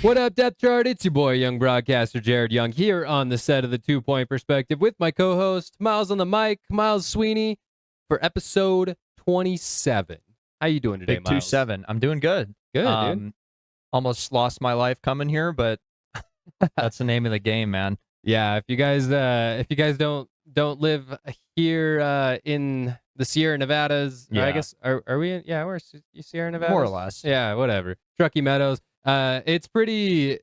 What up, Depth Chart? It's your boy, young broadcaster Jared Young, here on the set of the 2 Point Perspective with my co-host, Miles on the mic, Miles Sweeney, for episode 27. How you doing today, Big Miles? 27. I'm doing good. Good, dude. Almost lost my life coming here, but that's the name of the game, man. Yeah, if you guys don't live here in the Sierra Nevadas, or I Yeah. guess are we in? Yeah, we're Sierra Nevadas, More or less. Yeah, whatever. Truckee Meadows. It's pretty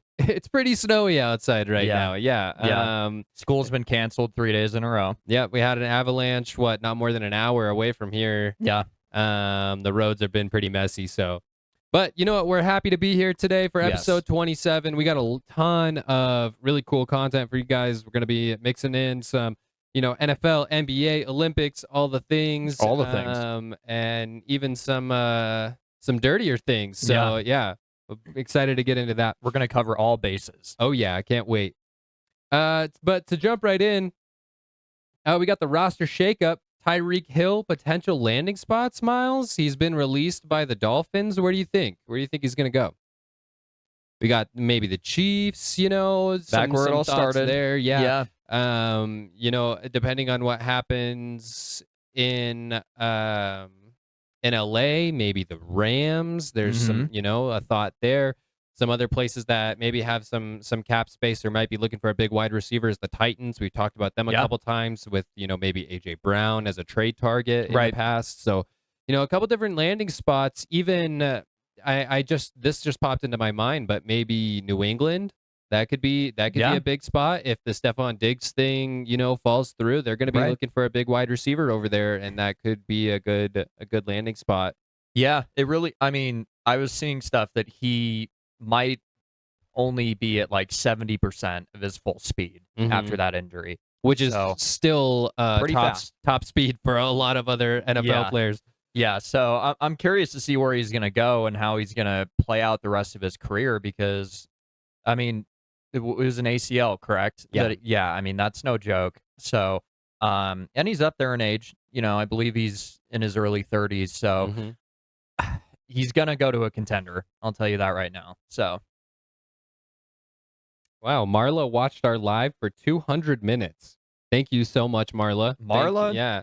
snowy outside right Yeah. now. Yeah. Yeah. School's been canceled 3 days in a row. Yeah, we had an avalanche, not more than an hour away from here. Yeah. The roads have been pretty messy, so. But you know what? We're happy to be here today for episode 27. We got a ton of really cool content for you guys. We're going to be mixing in some, NFL, NBA, Olympics, all the things. All the things. And even some dirtier things. So, yeah, excited to get into that. We're going to cover all bases. Oh, yeah, I can't wait. But to jump right in, we got the roster shakeup. Tyreek Hill, potential landing spots, Miles. He's been released by the Dolphins. Where do you think? Where do you think he's going to go? We got maybe the Chiefs, Back where it all started. There. Yeah. Depending on what happens in LA, maybe the Rams. There's some, a thought there. Some other places that maybe have some cap space or might be looking for a big wide receiver is the Titans. We've talked about them a couple times with, maybe A.J. Brown as a trade target in the past. So, a couple different landing spots. Even this just popped into my mind, but maybe New England. That could be a big spot if the Stephon Diggs thing, falls through. They're going to be looking for a big wide receiver over there, and that could be a good landing spot. Yeah, it really. I mean, I was seeing stuff that he might only be at like 70% of his full speed after that injury, which is still top speed for a lot of other NFL players. Yeah, so I'm curious to see where he's going to go and how he's going to play out the rest of his career because, I mean, it was an ACL, correct? Yeah. I mean, that's no joke. So, and he's up there in age. I believe he's in his early 30s. So, he's going to go to a contender. I'll tell you that right now. So. Wow. Marla watched our live for 200 minutes. Thank you so much, Marla. Marla? Yeah.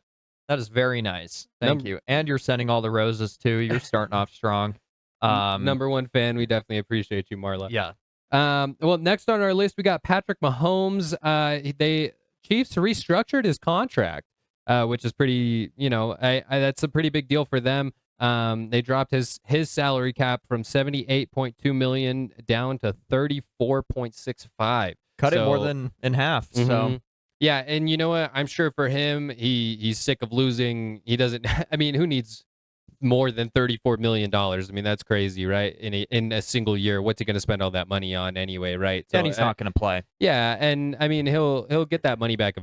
That is very nice. Thank you. And you're sending all the roses, too. You're starting off strong. Number one fan. We definitely appreciate you, Marla. Yeah. Well, next on our list, we got Patrick Mahomes. Chiefs restructured his contract, which is pretty, that's a pretty big deal for them. They dropped his salary cap from $78.2 million down to $34.65. Cut it more than in half. So yeah, and you know what? I'm sure for him, he's sick of losing. He doesn't. I mean, who needs more than $34 million? I mean, that's crazy, right? In a single year, what's he going to spend all that money on anyway, right? So, and he's not going to play. Yeah, and I mean, he'll get that money back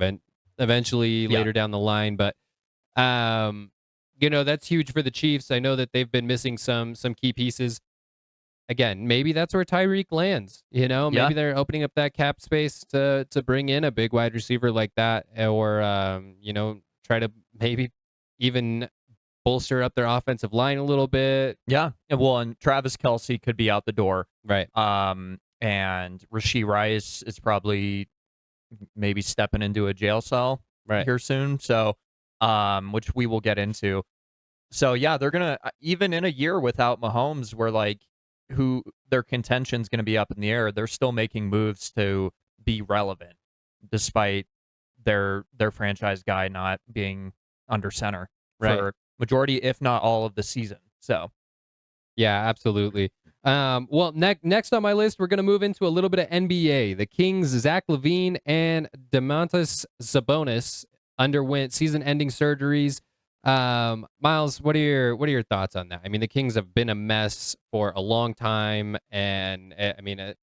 eventually later down the line, but that's huge for the Chiefs. I know that they've been missing some key pieces. Again, maybe that's where Tyreek lands. Maybe they're opening up that cap space to bring in a big wide receiver like that, or try to maybe even bolster up their offensive line a little bit. Yeah, well, and Travis Kelce could be out the door, right? And Rashee Rice is probably maybe stepping into a jail cell here soon. So, which we will get into. So yeah, they're gonna even in a year without Mahomes, where like who their contention's gonna be up in the air. They're still making moves to be relevant, despite their franchise guy not being under center for majority, if not all, of the season. So, yeah, absolutely. Well, next on my list, we're going to move into a little bit of NBA. The Kings, Zach LaVine and Domantas Sabonis underwent season-ending surgeries. Miles, what are your thoughts on that? I mean, the Kings have been a mess for a long time, and I mean,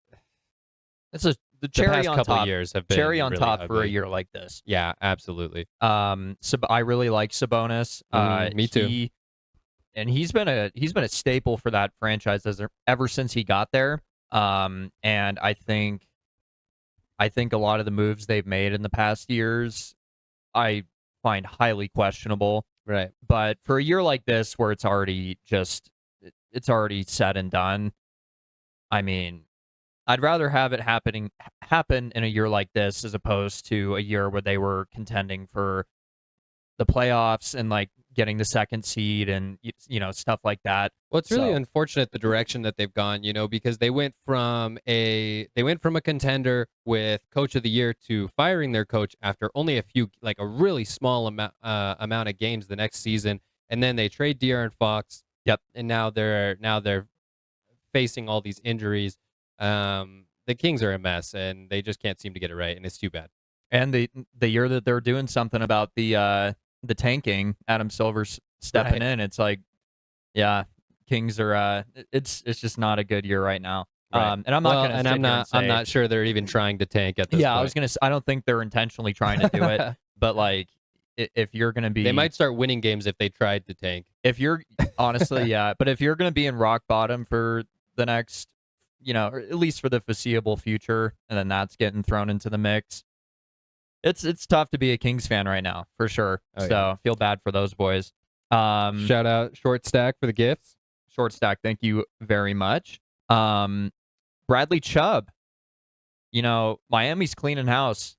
it's the cherry past on couple top. Years have been cherry on really top ugly for a year like this. Yeah, absolutely. So I really like Sabonis. Me too. He's been a staple for that franchise ever since he got there. And I think a lot of the moves they've made in the past years, I find highly questionable. Right. But for a year like this, where it's already said and done, I mean, I'd rather have it happen in a year like this as opposed to a year where they were contending for the playoffs and like getting the second seed and stuff like that. Well, it's really So unfortunate the direction that they've gone, because they went from a contender with coach of the year to firing their coach after only a really small amount of games the next season, and then they trade De'Aaron Fox. Yep. And now they're facing all these injuries. The Kings are a mess, and they just can't seem to get it right, and it's too bad. And the year that they're doing something about the tanking, Adam Silver's stepping in. It's like, yeah, Kings are. It's just not a good year right now. Right. And I'm not gonna. And I'm not sure they're even trying to tank at this Yeah, point. I was gonna. I don't think they're intentionally trying to do it. But like, if you're gonna be, they might start winning games if they tried to tank. If you're honestly, yeah. But if you're gonna be in rock bottom for the next, or at least for the foreseeable future, and then that's getting thrown into the mix. It's tough to be a Kings fan right now, for sure. Oh, so yeah. I feel bad for those boys. Shout out Short Stack for the gifts. Short Stack, thank you very much. Bradley Chubb, Miami's cleaning house.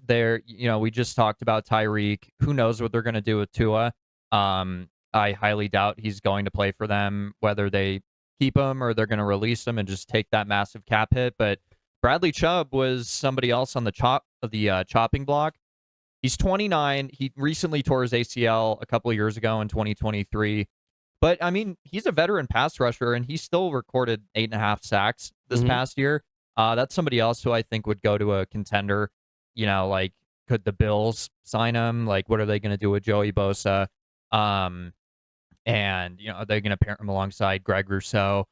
We just talked about Tyreek. Who knows what they're going to do with Tua? I highly doubt he's going to play for them, whether they keep him or they're going to release him and just take that massive cap hit. But Bradley Chubb was somebody else on the chopping block. He's 29. He recently tore his ACL a couple of years ago in 2023. But, I mean, he's a veteran pass rusher, and he still recorded 8.5 sacks this past year. That's somebody else who I think would go to a contender. Like, could the Bills sign him? Like, what are they going to do with Joey Bosa? And, are they going to pair him alongside Greg Rousseau?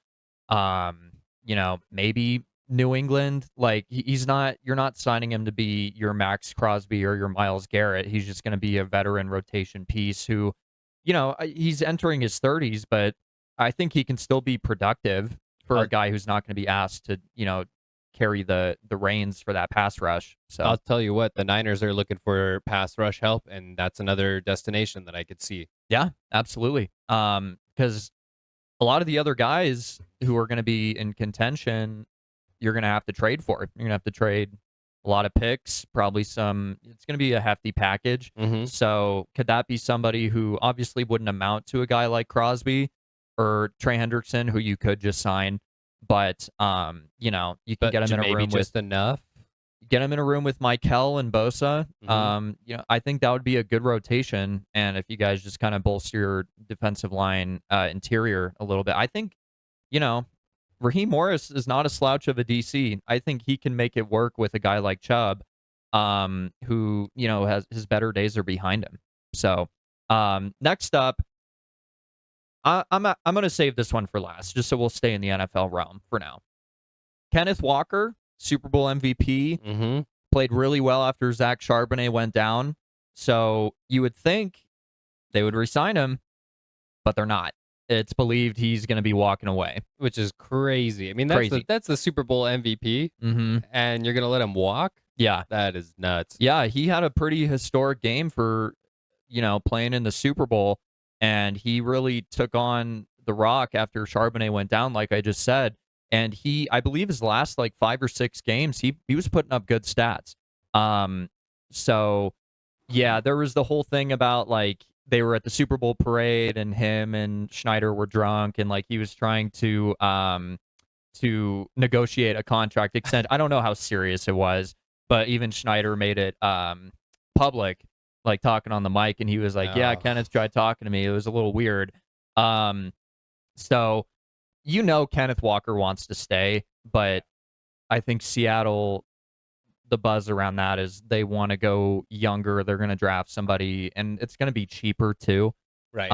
Maybe New England. Like, you're not signing him to be your Max Crosby or your Myles Garrett. He's just going to be a veteran rotation piece who, he's entering his 30s, but I think he can still be productive for a guy who's not going to be asked to, carry the reins for that pass rush. So I'll tell you what, the Niners are looking for pass rush help, and that's another destination that I could see. Yeah, absolutely. Because a lot of the other guys who are going to be in contention, you're going to have to trade for. You're going to have to trade a lot of picks, probably it's going to be a hefty package. So could that be somebody who obviously wouldn't amount to a guy like Crosby or Trey Hendrickson, who you could just sign? But, you can get him in a room just enough. Get him in a room with Mikel and Bosa. I think that would be a good rotation. And if you guys just kind of bolster your defensive line interior a little bit, I think, Raheem Morris is not a slouch of a DC. I think he can make it work with a guy like Chubb, who, has his better days are behind him. So, next up, I'm going to save this one for last, just so we'll stay in the NFL realm for now. Kenneth Walker, Super Bowl MVP, played really well after Zach Charbonnet went down. So you would think they would re-sign him, but they're not. It's believed he's going to be walking away, which is crazy. I mean, that's the Super Bowl MVP, and you're going to let him walk? Yeah, that is nuts. Yeah, he had a pretty historic game for, playing in the Super Bowl. And he really took on the rock after Charbonnet went down, like I just said. And I believe his last 5 or 6 games, he was putting up good stats. So yeah, there was the whole thing about they were at the Super Bowl parade and him and Schneider were drunk and he was trying to negotiate a contract extent. I don't know how serious it was, but even Schneider made it public. Talking on the mic, and he was like, yeah, Kenneth tried talking to me. It was a little weird. So, Kenneth Walker wants to stay, but I think Seattle, the buzz around that is they want to go younger. They're going to draft somebody, and it's going to be cheaper too. Right.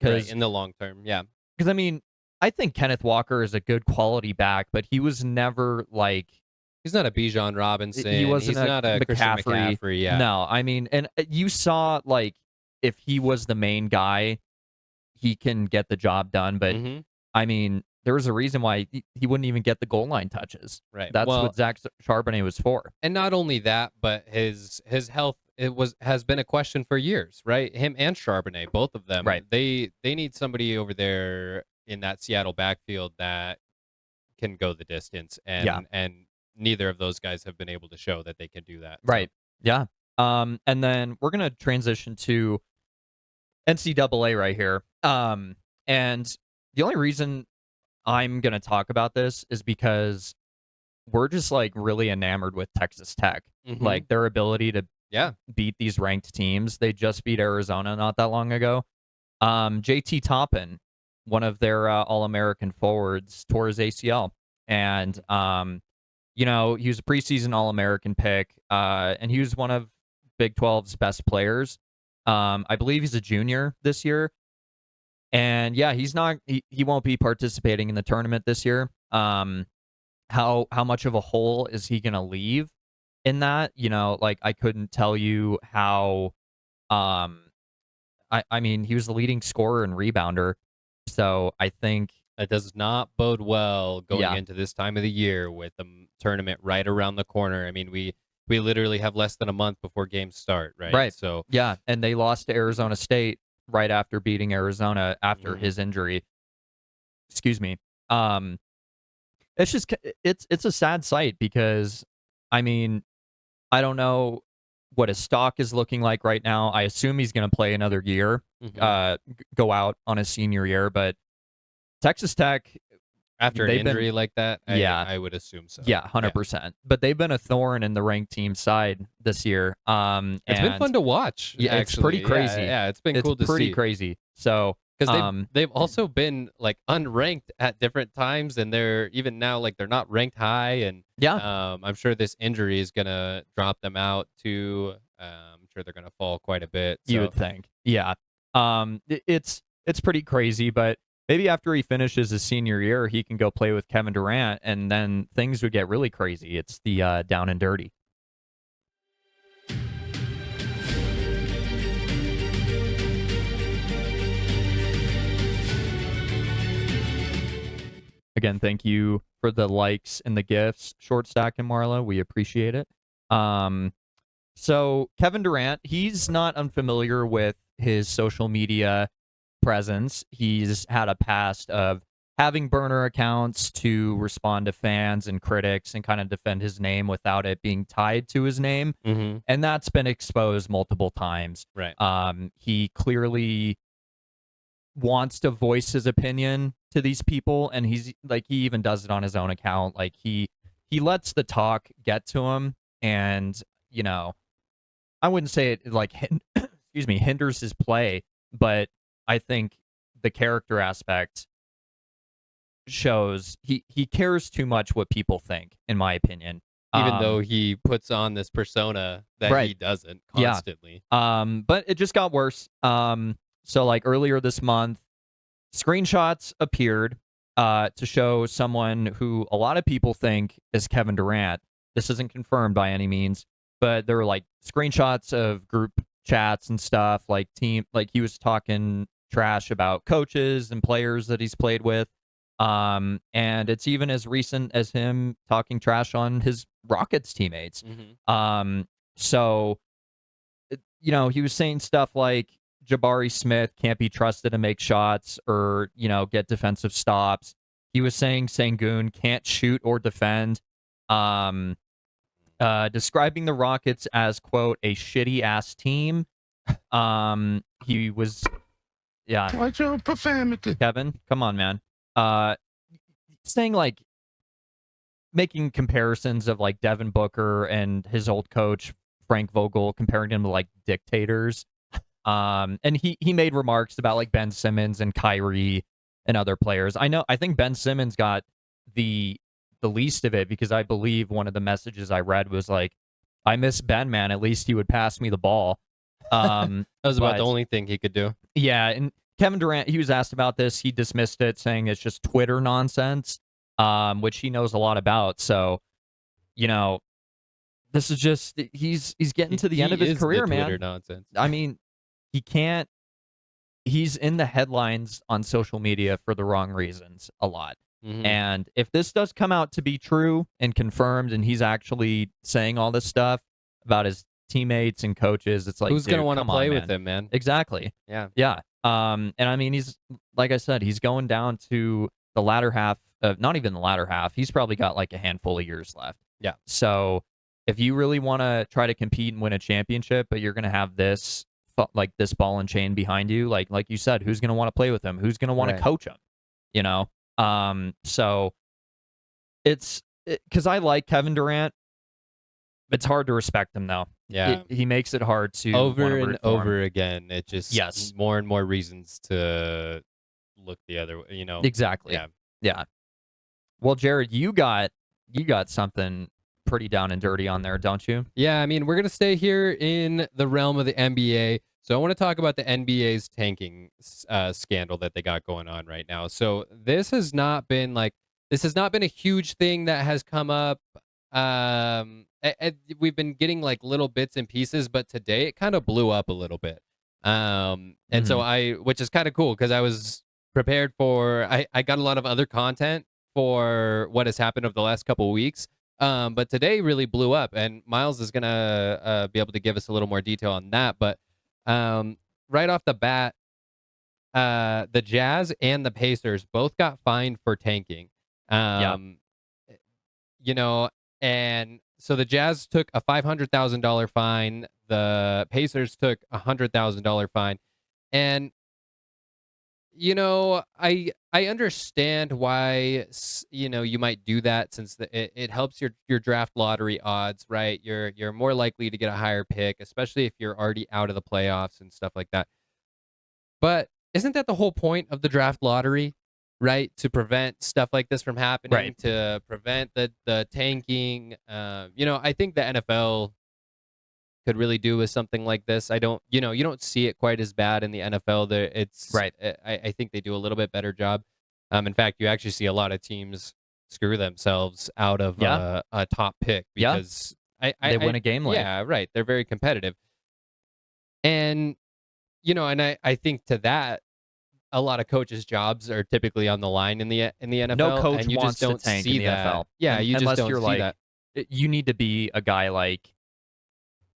Because in the long term, yeah. Because, I mean, I think Kenneth Walker is a good quality back, but he was never he's not a Bijan Robinson. He's not a Christian McCaffrey. Yeah. No, I mean, and you saw if he was the main guy, he can get the job done. But I mean, there was a reason why he wouldn't even get the goal line touches. Right. That's what Zach Charbonnet was for. And not only that, but his health has been a question for years. Right. Him and Charbonnet, both of them. Right. They need somebody over there in that Seattle backfield that can go the distance, Yeah. and neither of those guys have been able to show that they can do that. Right. Yeah. And then we're gonna transition to NCAA right here. And the only reason I'm gonna talk about this is because we're just like really enamored with Texas Tech, like their ability to beat these ranked teams. They just beat Arizona not that long ago. JT Toppin, one of their All-American forwards, tore his ACL, and he was a preseason All-American pick, and he was one of Big 12's best players. I believe he's a junior this year, and yeah, he won't be participating in the tournament this year. How much of a hole is he gonna leave in that? Like I couldn't tell you how. I mean, he was the leading scorer and rebounder, so I think that does not bode well going into this time of the year with the tournament right around the corner. I mean, we literally have less than a month before games start, right? Right. So yeah, and they lost to Arizona State right after beating Arizona after his injury. Excuse me. It's just it's a sad sight because, I mean, I don't know what his stock is looking like right now. I assume he's going to play another year, go out on his senior year. But Texas Tech, after an injury like that, I would assume so. Yeah, 100%. But they've been a thorn in the ranked team side this year. It's been fun to watch. Yeah, actually. It's pretty crazy. Yeah, it's been cool to see. It's pretty crazy. So because they've also been like unranked at different times, and they're even now like they're not ranked high, and I'm sure this injury is gonna drop them out too. I'm sure they're gonna fall quite a bit. So. You would think, yeah. It's pretty crazy, but maybe after he finishes his senior year, he can go play with Kevin Durant, and then things would get really crazy. It's the down and dirty. Again, thank you for the likes and the gifts, Short Stack and Marla. We appreciate it. So Kevin Durant, he's not unfamiliar with his social media presence. He's had a past of having burner accounts to respond to fans and critics and kind of defend his name without it being tied to his name. And that's been exposed multiple times. Right. He clearly wants to voice his opinion to these people, and he even does it on his own account. Like he lets the talk get to him, and I wouldn't say it like hinders his play, but I think the character aspect shows he cares too much what people think, in my opinion. Even though he puts on this persona that he doesn't constantly. But it just got worse. So like earlier this month, screenshots appeared to show someone who a lot of people think is Kevin Durant. This isn't confirmed by any means, but there were like screenshots of group chats and stuff, like he was talking trash about coaches and players that he's played with. And it's even as recent as him talking trash on his Rockets teammates. So he was saying stuff like Jabari Smith can't be trusted to make shots or, get defensive stops. He was saying Sengun can't shoot or defend. Describing the Rockets as, quote, a shitty ass team. He was, Watch your profanity. Kevin, come on, man. Saying like, making comparisons of like Devin Booker and his old coach, Frank Vogel, comparing him to like dictators. And he made remarks about like Ben Simmons and Kyrie and other players. I think Ben Simmons got the least of it because I believe one of the messages I read was like, I miss Ben, man. At least he would pass me the ball. That was about the only thing he could do. Yeah. And Kevin Durant, he was asked about this. He dismissed it, saying it's just Twitter nonsense, which he knows a lot about. So, this is just he's getting to the end of his career, man. Twitter nonsense. I mean, he can't. He's in the headlines on social media for the wrong reasons a lot. And if this does come out to be true and confirmed, and he's actually saying all this stuff about his teammates and coaches, it's like, who's going to want to play with him, man? Exactly. Yeah. Yeah. And I mean, he's, like I said, he's going down to the latter half not even the latter half. He's probably got like a handful of years left. Yeah. So if you really want to try to compete and win a championship, but you're going to have this this ball and chain behind you, like you said, who's going to want to play with him? Who's going to want to coach him? You know. So it's because I like Kevin Durant. It's hard to respect him though. Yeah, he makes it hard to over and over again. It just more and more reasons to look the other way. You know, exactly. Yeah. Well, Jared, you got something pretty down and dirty on there, don't you? Yeah, I mean, we're gonna stay here in the realm of the NBA. So I want to talk about the NBA's tanking scandal that they got going on right now. So this has not been a huge thing that has come up. We've been getting like little bits and pieces, but today it kind of blew up a little bit. And so which is kind of cool because I was prepared for, I got a lot of other content for what has happened over the last couple of weeks. But today really blew up, and Miles is gonna be able to give us a little more detail on that. But right off the bat, the Jazz and the Pacers both got fined for tanking. You know, and so the Jazz took a $500,000 fine. The Pacers took a $100,000 fine, and you know, I understand why you might do that since it helps your draft lottery odds, right? You're more likely to get a higher pick, especially if you're already out of the playoffs and stuff like that. But isn't that the whole point of the draft lottery, right? To prevent stuff like this from happening, right? To prevent the tanking. I think the NFL could really do with something like this. You don't see it quite as bad in the NFL. It's right. I think they do a little bit better job. In fact, you actually see a lot of teams screw themselves out of a top pick because they win a game late. Yeah, right. They're very competitive. And I think to that, a lot of coaches' jobs are typically on the line in the NFL. No coach and you wants just don't to tank see in the that. NFL. Yeah, you just don't see that. You need to be a guy like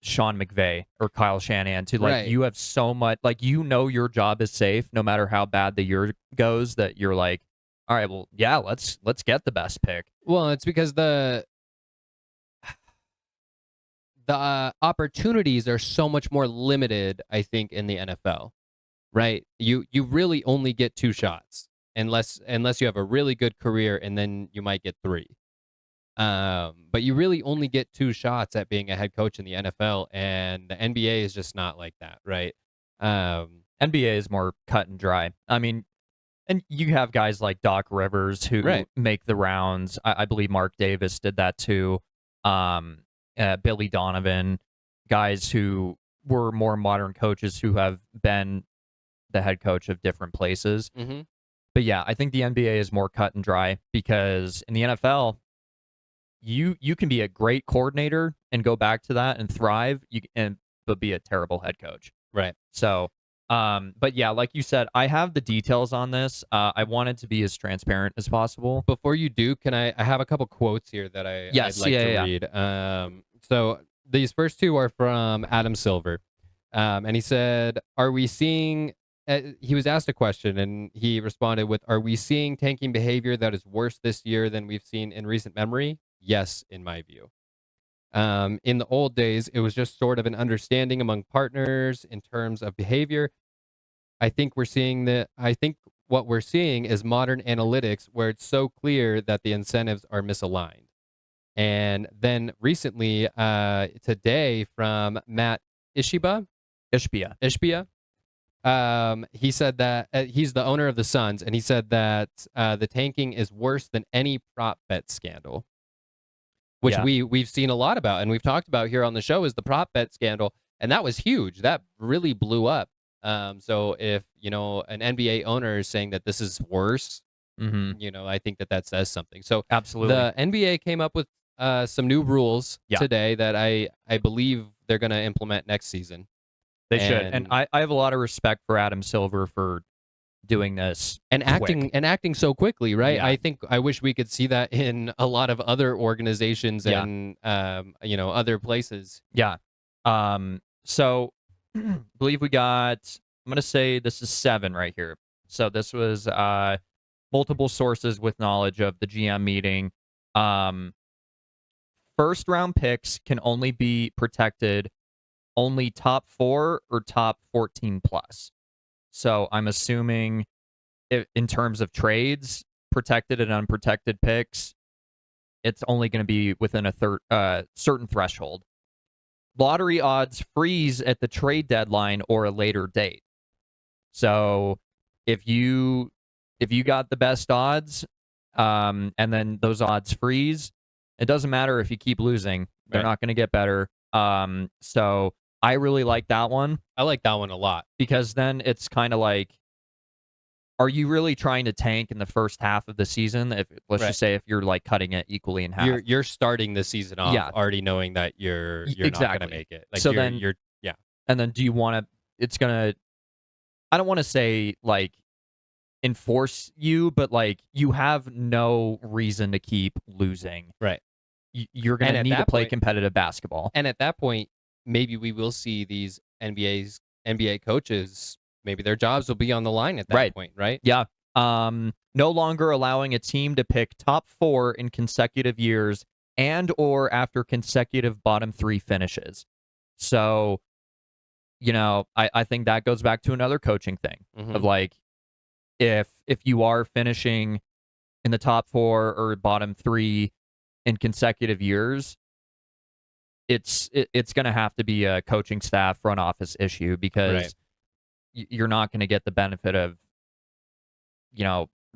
Sean McVay or Kyle Shanahan to you have so much, your job is safe no matter how bad the year goes, that you're like, all right, well, yeah, let's get the best pick. Well, it's because the opportunities are so much more limited, I think, in the NFL, right? You really only get 2 shots unless you have a really good career, and then you might get 3. But you really only get 2 shots at being a head coach in the NFL, and the NBA is just not like that, right? NBA is more cut and dry. I mean, and you have guys like Doc Rivers who make the rounds. I believe Mark Davis did that too. Billy Donovan, guys who were more modern coaches who have been the head coach of different places. Mm-hmm. But yeah, I think the NBA is more cut and dry because in the NFL, you can be a great coordinator and go back to that and thrive, but be a terrible head coach. Right. So, but yeah, like you said, I have the details on this. I wanted to be as transparent as possible. Before you do, I have a couple quotes here that I'd like to read. So these first 2 are from Adam Silver. And he said, are we seeing, he was asked a question and he responded with, are we seeing tanking behavior that is worse this year than we've seen in recent memory? Yes, in my view. In the old days, it was just sort of an understanding among partners in terms of behavior. I think what we're seeing is modern analytics where it's so clear that the incentives are misaligned. And then recently, today from Matt Ishbia, he said that he's the owner of the Suns, and he said that the tanking is worse than any prop bet scandal, which we've seen a lot about and we've talked about here on the show, is the prop bet scandal, and that was huge. That really blew up. So if an NBA owner is saying that this is worse, I think that says something. So absolutely, the NBA came up with some new rules today that I believe they're going to implement next season. They should, and I have a lot of respect for Adam Silver for doing this and acting so quickly, right? Yeah. I wish we could see that in a lot of other organizations and other places. Yeah. So I believe we got, I'm going to say this is 7 right here. So this was multiple sources with knowledge of the GM meeting. First round picks can only be protected only top 4 or top 14 plus. So I'm assuming in terms of trades, protected and unprotected picks, it's only going to be within a certain threshold. Lottery odds freeze at the trade deadline or a later date. So if you got the best odds, and then those odds freeze, it doesn't matter if you keep losing; they're not going to get better. So I really like that one. I like that one a lot because then it's kind of like, are you really trying to tank in the first half of the season? If let's just say if you're like cutting it equally in half, you're starting the season off already knowing that you're not going to make it. Like, so you're and then do you want to? It's gonna. I don't want to say like enforce you, but like you have no reason to keep losing. Right. You're going to need to play competitive basketball. And at that point, maybe we will see these NBA coaches, maybe their jobs will be on the line at that point, right? Yeah. No longer allowing a team to pick top 4 in consecutive years and or after consecutive bottom 3 finishes. So, I think that goes back to another coaching thing of like, if you are finishing in the top 4 or bottom 3 in consecutive years, it's going to have to be a coaching staff front office issue because you're not going to get the benefit of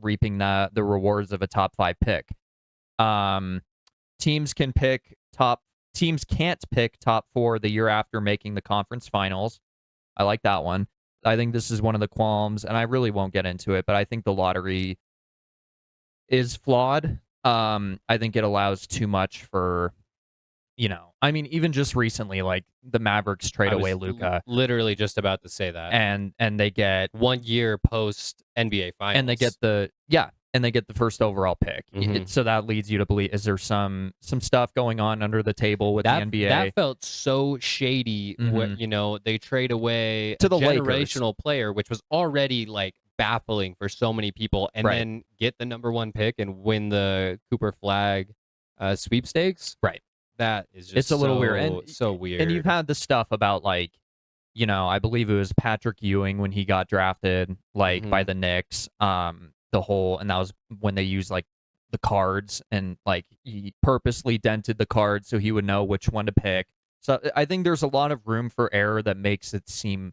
reaping the rewards of a top 5 pick. Teams can't pick top 4 the year after making the conference finals. I like that one. I think this is one of the qualms, and I really won't get into it, but I think the lottery is flawed. I think it allows too much for, even just recently, like the Mavericks trade away Luka. Literally just about to say that. And they get 1 year post NBA finals. And they get the first overall pick. So that leads you to believe, is there some stuff going on under the table with the NBA? That felt so shady. They trade away to the generational Lakers. Player, which was already like baffling for so many people, and then get the number 1 pick and win the Cooper Flag sweepstakes. Right. That is just it's a little weird. And, so weird. And you've had the stuff about like, I believe it was Patrick Ewing when he got drafted by the Knicks. And that was when they used like the cards and like he purposely dented the cards so he would know which one to pick. So I think there's a lot of room for error that makes it seem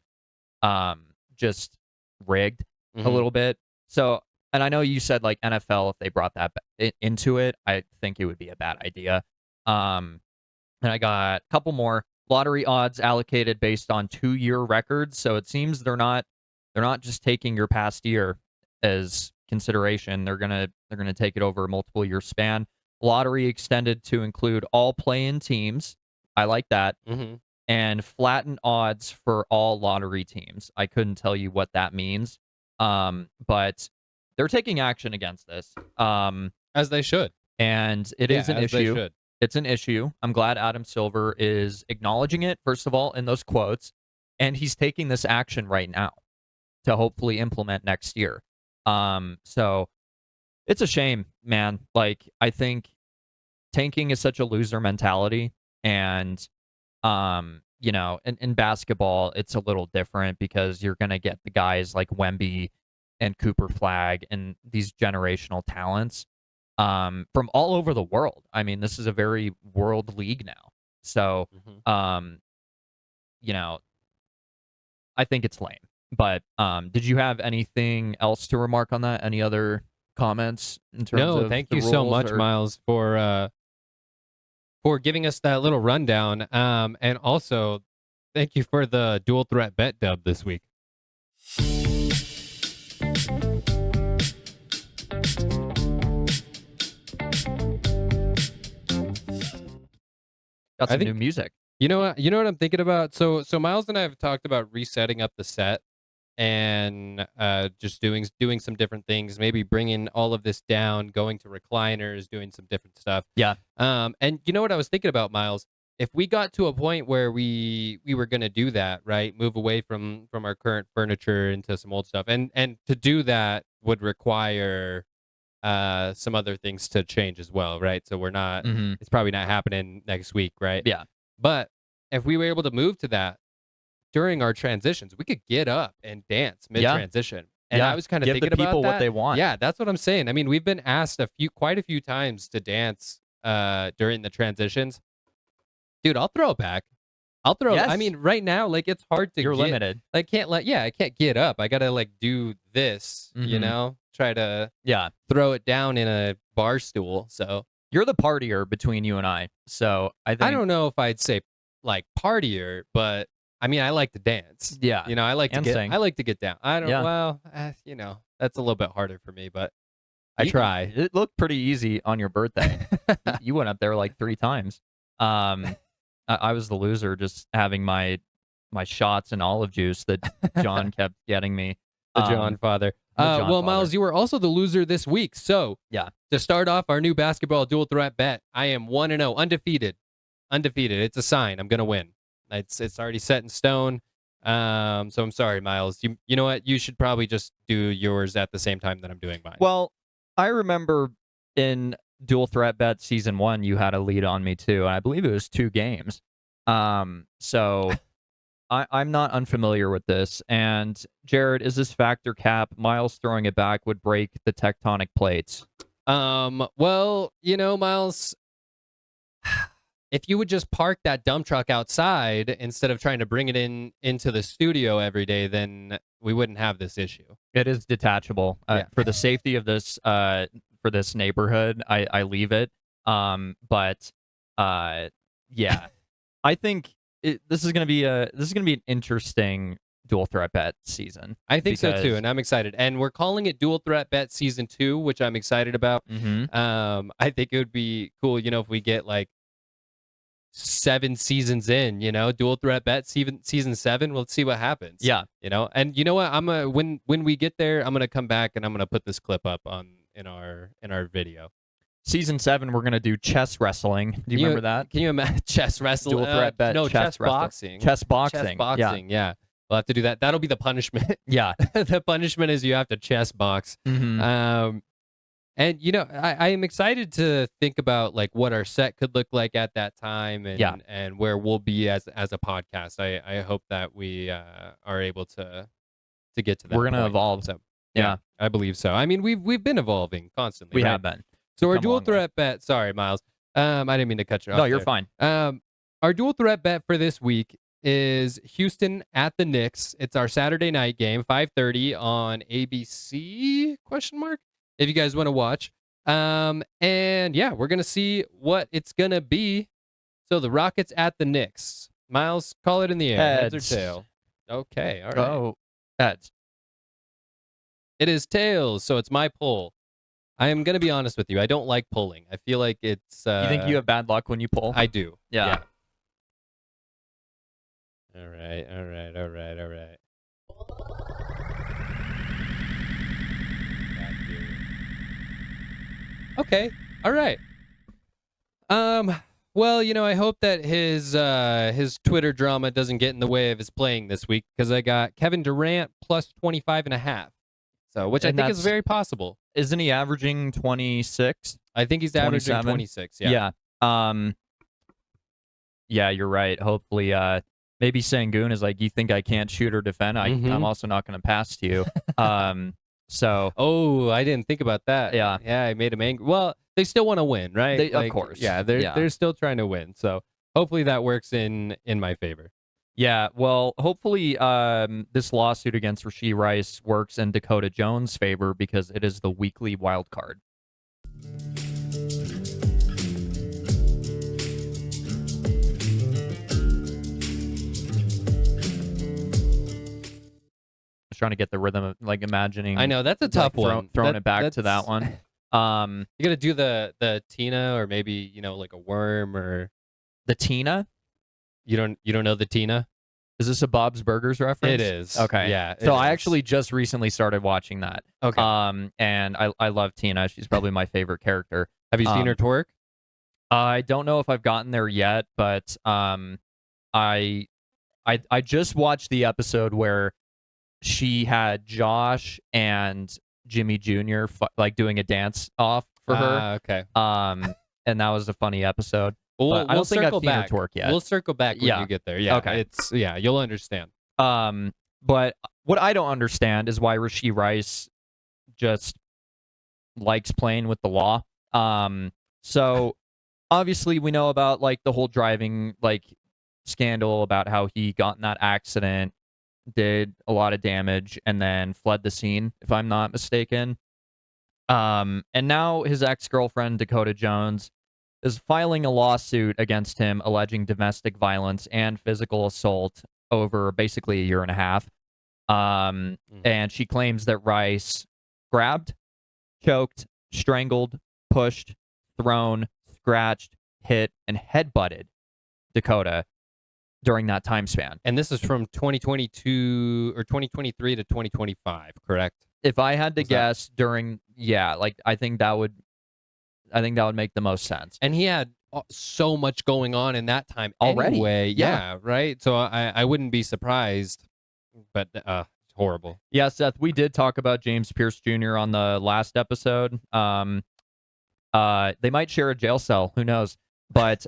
just rigged a little bit. So, and I know you said like NFL, if they brought that into it, I think it would be a bad idea. And I got a couple more lottery odds allocated based on 2-year records. So it seems they're not just taking your past year as consideration. They're gonna take it over a multiple year span. Lottery extended to include all play-in teams. I like that. And flattened odds for all lottery teams. I couldn't tell you what that means. But they're taking action against this. As they should. And it is an issue. It's an issue. I'm glad Adam Silver is acknowledging it, first of all, in those quotes. And he's taking this action right now to hopefully implement next year. So it's a shame, man. Like, I think tanking is such a loser mentality. And, in basketball, it's a little different because you're going to get the guys like Wemby and Cooper Flag and these generational talents from all over the world. I mean, this is a very world league now. So, I think it's lame. But did you have anything else to remark on that? Any other comments in terms of thank you so much, Miles, for giving us that little rundown. And also, thank you for the dual threat bet dub this week. Got some new music. You know what I'm thinking about? So Miles and I have talked about resetting up the set and just doing some different things, maybe bringing all of this down, going to recliners, doing some different stuff. Yeah. And you know what I was thinking about, Miles? If we got to a point where we were going to do that, right? Move away from our current furniture into some old stuff. And to do that would require some other things to change as well, right? So we're not. Mm-hmm. It's probably not happening next week, right? Yeah. But if we were able to move to that during our transitions, we could get up and dance mid-transition. And I was kind of thinking about that. Give the people what they want. Yeah, that's what I'm saying. I mean, we've been asked quite a few times to dance during the transitions. Dude, I'll throw it back. I'll throw. Yes. I mean, right now, like it's hard to. You're limited. I can't I can't get up. I gotta like do this. You know, try to throw it down in a bar stool. So you're the partier between you and I. So I don't know if I'd say like partier, but I mean, I like to dance. Yeah, you know, I like to sing. I like to get down. I don't. Well, you know, that's a little bit harder for me, but I try. It looked pretty easy on your birthday. You went up there like 3 times. I was the loser, just having my shots and olive juice that John kept getting me. The John father. Miles, you were also the loser this week. So to start off our new basketball dual threat bet, I am 1-0, undefeated. It's a sign. I'm gonna win. It's already set in stone. So I'm sorry, Miles. You know what? You should probably just do yours at the same time that I'm doing mine. Well, I remember in Dual Threat Bet Season 1, you had a lead on me too, and I believe it was 2 games. So I'm not unfamiliar with this. And Jared, is this factor cap? Miles throwing it back would break the tectonic plates. Well, you know, Miles, if you would just park that dump truck outside instead of trying to bring it into the studio every day, then we wouldn't have this issue. It is detachable. For the safety of this for this neighborhood, I leave it. But yeah, I think this is gonna be an interesting dual threat bet season. I think so too, and I'm excited. And we're calling it Dual Threat Bet Season 2, which I'm excited about. I think it would be cool, you know, if we get like 7 seasons in, you know, Dual Threat Bet season 7. Let's see what happens. Yeah, you know, and you know what? When we get there, I'm gonna come back and I'm gonna put this clip up in our video. Season 7, we're gonna do chess wrestling. Do you remember that? Can you imagine chess wrestling? Dual threat bet. No, chess boxing. Chess boxing. Yeah. We'll have to do that. That'll be the punishment. Yeah. The punishment is you have to chess box. And you know, I am excited to think about like what our set could look like at that time, and where we'll be as a podcast. I hope that we are able to get to that. We're gonna evolve. So yeah, I believe so. I mean, we've been evolving constantly. We right? have been. So our dual threat bet. Sorry, Miles. I didn't mean to cut you off. No, you're fine. Our dual threat bet for this week is Houston at the Knicks. It's our Saturday night game, 5:30 on ABC ? If you guys want to watch. And yeah, we're gonna see what it's gonna be. So the Rockets at the Knicks. Miles, call it in the air. Heads or tail? Okay, all right. Oh, heads. It is tails, so it's my pull. I am gonna be honest with you. I don't like pulling. I feel like it's. You think you have bad luck when you pull? I do. Yeah. All right. Okay. All right. Well, you know, I hope that his Twitter drama doesn't get in the way of his playing this week, because I got Kevin Durant plus 25.5. So, which I think is very possible. Isn't he averaging 26? I think he's averaging 26. Yeah. Yeah, you're right. Hopefully, maybe Sengun is like, you think I can't shoot or defend? I'm also not going to pass to you. So. Oh, I didn't think about that. Yeah. Yeah, I made him angry. Well, they still want to win, right? Of course. Yeah, they're still trying to win. So hopefully that works in my favor. Yeah, well, hopefully this lawsuit against Rashee Rice works in Dakota Jones' favor, because it is the weekly wild card. I was trying to get the rhythm of like imagining. I know that's a tough one. Throwing it back to that one. You gotta do the Tina, or maybe, you know, like a worm, or the Tina. You don't know the Tina? Is this a Bob's Burgers reference? It is. Okay. Yeah. So I actually just recently started watching that. Okay. And I love Tina. She's probably my favorite character. Have you seen her twerk? I don't know if I've gotten there yet, but I just watched the episode where she had Josh and Jimmy Jr. Like doing a dance off for her. Okay. And that was a funny episode. We'll I don't think I've circle seen her back. twerk yet. We'll circle back when you get there. Yeah. Okay. You'll understand. But what I don't understand is why Rashee Rice just likes playing with the law. So obviously we know about like the whole driving like scandal about how he got in that accident, did a lot of damage, and then fled the scene, if I'm not mistaken. And now his ex-girlfriend, Dakota Jones, is filing a lawsuit against him alleging domestic violence and physical assault over basically a year and a half. And she claims that Rice grabbed, choked, strangled, pushed, thrown, scratched, hit, and headbutted Dakota during that time span. And this is from 2022 or 2023 to 2025, correct? If I had to guess, I think that would make the most sense. And he had so much going on in that time already. Anyway. Yeah, right. So I wouldn't be surprised, but horrible. Yeah, Seth, we did talk about James Pierce Jr. on the last episode. They might share a jail cell. Who knows? But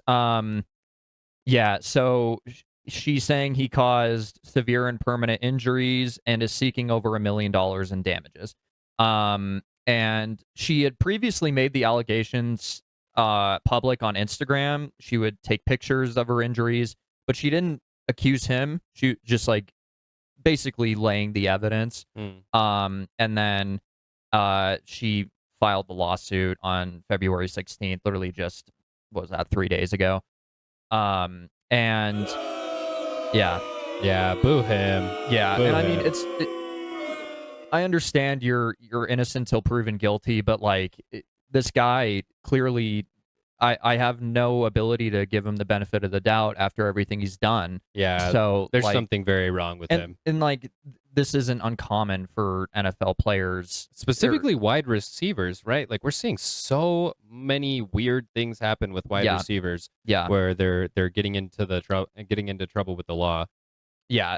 yeah. So she's saying he caused severe and permanent injuries and is seeking over $1 million in damages. And she had previously made the allegations public on Instagram. She would take pictures of her injuries, but she didn't accuse him. She just like basically laying the evidence. And then she filed the lawsuit on February 16th, literally just, what was that, 3 days ago. And yeah, boo him. Yeah, boo and him. I mean, I understand you're innocent till proven guilty, but like this guy clearly, I have no ability to give him the benefit of the doubt after everything he's done. Yeah, so there's like, something very wrong with him. And like this isn't uncommon for NFL players, specifically wide receivers, right? Like we're seeing so many weird things happen with wide receivers. Yeah, where they're getting into trouble with the law. Yeah,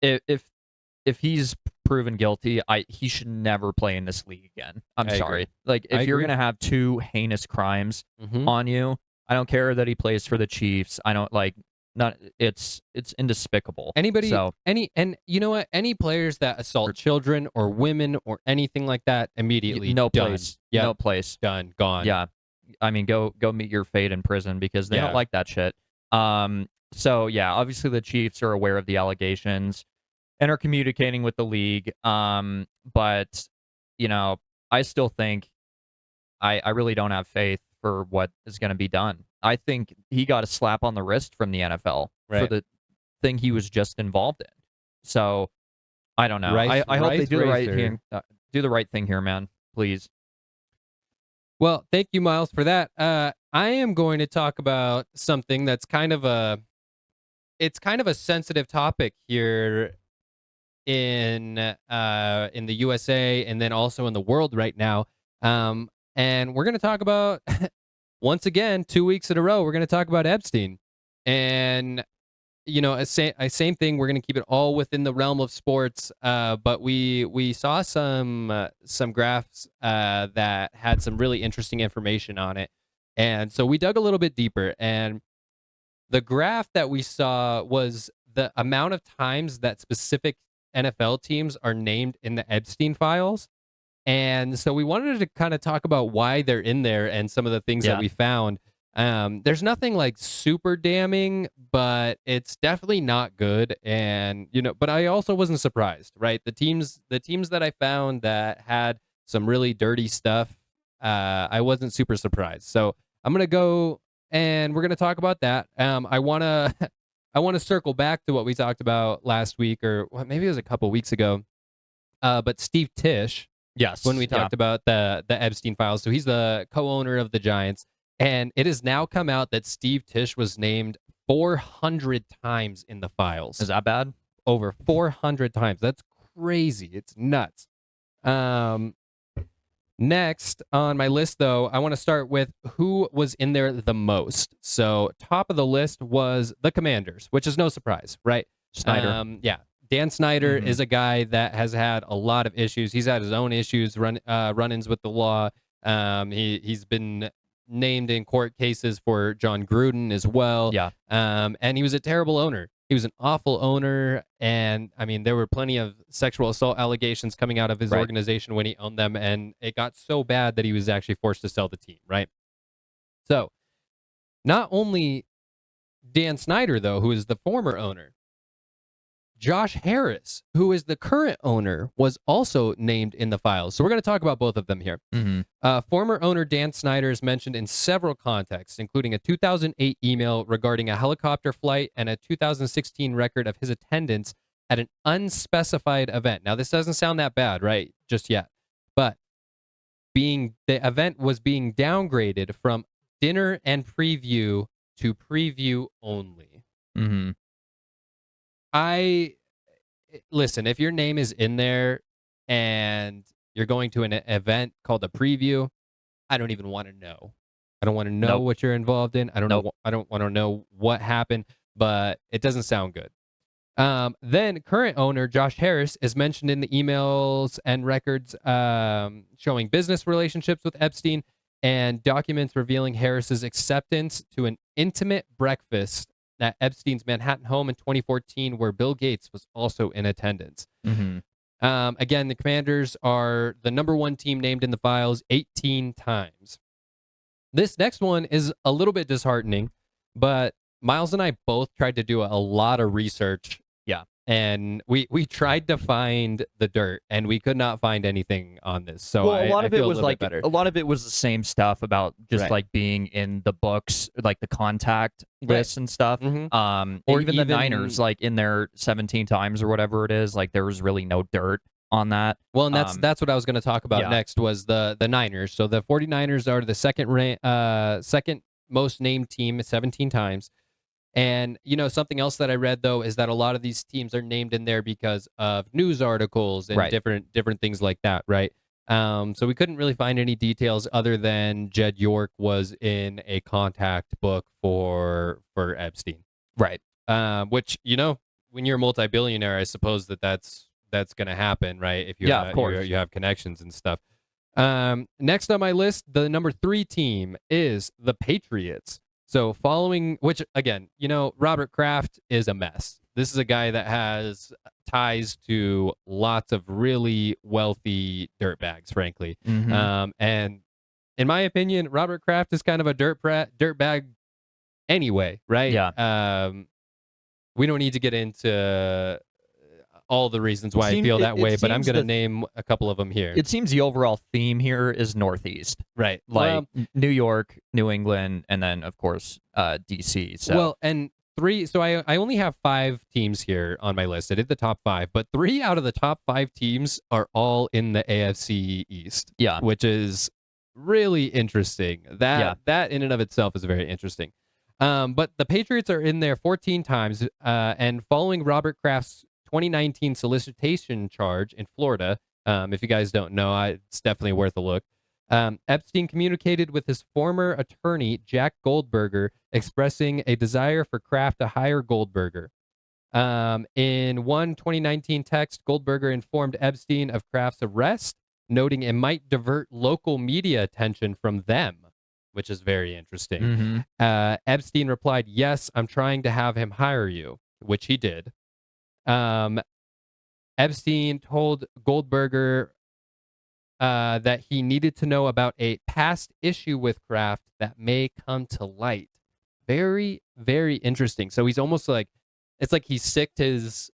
if he's proven guilty, he should never play in this league again. I'm sorry. Agree. Like if you're gonna have two heinous crimes on you, I don't care that he plays for the Chiefs. I don't like. Not it's indespicable. And you know what? Any players that assault children or women or anything like that, immediately no done. place. Yep. No place. Done. Gone. Yeah. I mean, go meet your fate in prison because they don't like that shit. So yeah, obviously the Chiefs are aware of the allegations and are communicating with the league. But you know, I still think I really don't have faith for what is going to be done. I think he got a slap on the wrist from the NFL for the thing he was just involved in. So I don't know. I hope they do the right thing here, man. Please. Well, thank you, Miles, for that. I am going to talk about something that's kind of a sensitive topic here in the USA and then also in the world right now. And we're going to talk about once again, 2 weeks in a row, we're going to talk about Epstein. And, you know, same thing. We're going to keep it all within the realm of sports. But we saw some graphs that had some really interesting information on it. And so we dug a little bit deeper. And the graph that we saw was the amount of times that specific NFL teams are named in the Epstein files. And so we wanted to kind of talk about why they're in there and some of the things that we found. There's nothing like super damning, but it's definitely not good. And, you know, but I also wasn't surprised, right? The teams that I found that had some really dirty stuff, I wasn't super surprised. So I'm going to go and we're going to talk about that. I want to circle back to what we talked about last week, or maybe it was a couple weeks ago. But Steve Tisch, yes, when we talked about the Epstein files. So he's the co-owner of the Giants. And it has now come out that Steve Tisch was named 400 times in the files. Is that bad? Over 400 times. That's crazy. It's nuts. Next on my list, though, I want to start with who was in there the most. So top of the list was the Commanders, which is no surprise, right? Snyder. Yeah. Dan Snyder is a guy that has had a lot of issues. He's had his own issues, run-ins with the law. He's been named in court cases for John Gruden as well. Yeah. And he was a terrible owner. He was an awful owner, and I mean, there were plenty of sexual assault allegations coming out of his organization when he owned them, and it got so bad that he was actually forced to sell the team, right? So, not only Dan Snyder, though, who is the former owner, Josh Harris, who is the current owner, was also named in the files. So we're going to talk about both of them here. Former owner Dan Snyder is mentioned in several contexts, including a 2008 email regarding a helicopter flight and a 2016 record of his attendance at an unspecified event. Now, this doesn't sound that bad, right? Just yet. But the event was being downgraded from dinner and preview to preview only. Listen, if your name is in there and you're going to an event called a preview, I don't even want to know. I don't want to know what you're involved in. I don't know. I don't want to know what happened, but it doesn't sound good. Then current owner Josh Harris is mentioned in the emails and records showing business relationships with Epstein and documents revealing Harris's acceptance to an intimate breakfast at Epstein's Manhattan home in 2014, where Bill Gates was also in attendance. Again, the Commanders are the #1 team named in the files 18 times. This next one is a little bit disheartening, but Miles and I both tried to do a lot of research. Yeah. And we tried to find the dirt, and we could not find anything on this. So a lot of it was like a lot of it was the same stuff about just like being in the books, like the contact lists and stuff. Or even the Niners, like in their 17 times or whatever it is, like there was really no dirt on that. Well, and that's what I was going to talk about next was the Niners. So the 49ers are the second most named team 17 times. And, you know, something else that I read, though, is that a lot of these teams are named in there because of news articles and different things like that, right? So we couldn't really find any details other than Jed York was in a contact book for Epstein. Right. Which, you know, when you're a multi-billionaire, I suppose that's going to happen, right? If you of course. You have connections and stuff. Next on my list, the #3 team is the Patriots. So following, which again, you know, Robert Kraft is a mess. This is a guy that has ties to lots of really wealthy dirtbags, frankly. And in my opinion, Robert Kraft is kind of a dirtbag anyway, right? Yeah. We don't need to get into all the reasons why I feel that way, but I'm going to name a couple of them here. It seems the overall theme here is Northeast. Right. Like New York, New England, and then, of course, D.C. So. Well, and I only have 5 teams here on my list. I did the top 5, but 3 out of the top 5 teams are all in the AFC East. Yeah. Which is really interesting. That in and of itself is very interesting. But the Patriots are in there 14 times, and following Robert Kraft's 2019 solicitation charge in Florida. If you guys don't know, it's definitely worth a look. Epstein communicated with his former attorney, Jack Goldberger, expressing a desire for Kraft to hire Goldberger. In one 2019 text, Goldberger informed Epstein of Kraft's arrest, noting it might divert local media attention from them, which is very interesting. Epstein replied, "Yes, I'm trying to have him hire you," which he did. Epstein told Goldberger that he needed to know about a past issue with Kraft that may come to light. Very, very interesting. So he's almost like, it's like he sicked his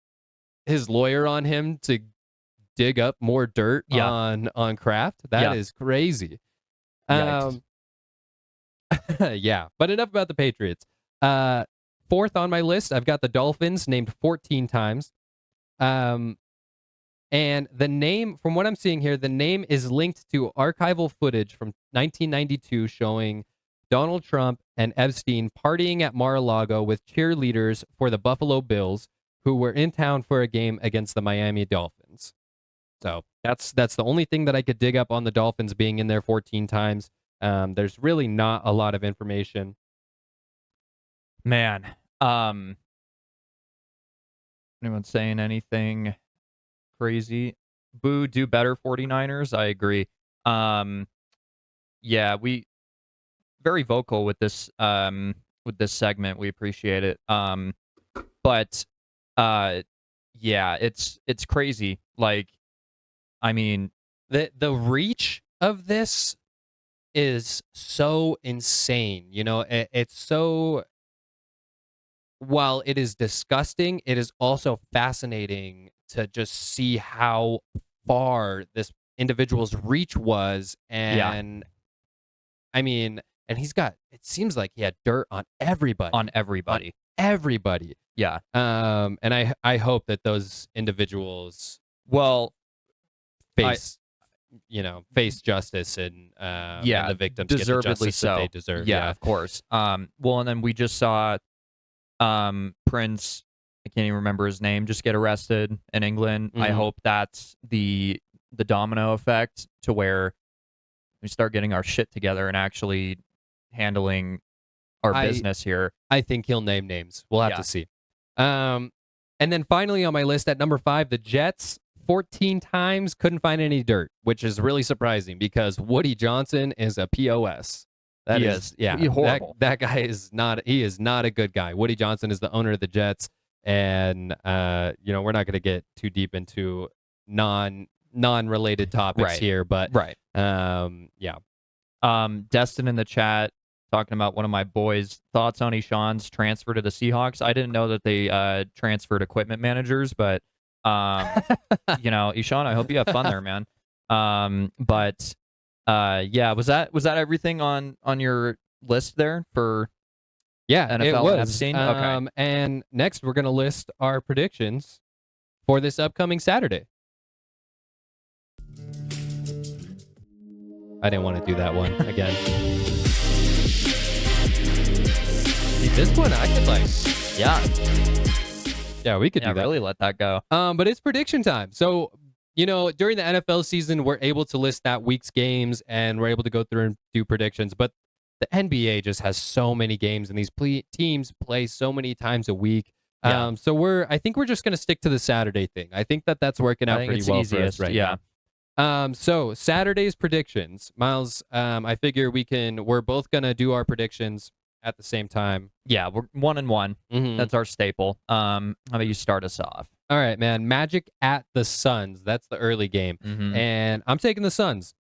lawyer on him to dig up more dirt on Kraft. That is crazy. Yeah, but enough about the Patriots. 4th on my list, I've got the Dolphins, named 14 times. And the name, from what I'm seeing here, the name is linked to archival footage from 1992 showing Donald Trump and Epstein partying at Mar-a-Lago with cheerleaders for the Buffalo Bills, who were in town for a game against the Miami Dolphins. So that's the only thing that I could dig up on the Dolphins being in there 14 times. There's really not a lot of information. Man, Anyone saying anything crazy? Boo, do better 49ers. I agree. Yeah, we very vocal with this segment. We appreciate it. But yeah, it's crazy. Like, I mean, the reach of this is so insane. You know, it's so, while it is disgusting, it is also fascinating to just see how far this individual's reach was. And I mean, and he's got, it seems like he had dirt on everybody. On everybody. Everybody. Yeah. And I hope that those individuals face justice, and the victims deservedly get the justice so. that they deserve. Yeah, of course. Well, and then we just saw Prince, I can't even remember his name, just get arrested in England. I hope that's the domino effect to where we start getting our shit together and actually handling our business here. I think he'll name names. We'll have to see. And then finally on my list at number 5, the Jets 14 times couldn't find any dirt, which is really surprising because Woody Johnson is a POS. He is horrible. That guy is not a good guy. Woody Johnson is the owner of the Jets, and we're not going to get too deep into non-related topics here, but Destin in the chat talking about one of my boys' thoughts on Ishan's transfer to the Seahawks. I didn't know that they transferred equipment managers, but Ishan, I hope you have fun there, man. But was that everything on your list there for NFL it was. Epstein? Okay. And next we're going to list our predictions for this upcoming Saturday. I didn't want to do that one again. See, this one I could Yeah, we could do that. Really let that go. But it's prediction time. So, during the NFL season, we're able to list that week's games and we're able to go through and do predictions. But the NBA just has so many games and these teams play so many times a week. So I think we're just going to stick to the Saturday thing. I think that's working out pretty well for us right now. So Saturday's predictions, Miles, I figure we're both going to do our predictions at the same time. Yeah, we're 1-1. That's our staple. How about you start us off? All right, man. Magic at the Suns. That's the early game. And I'm taking the Suns.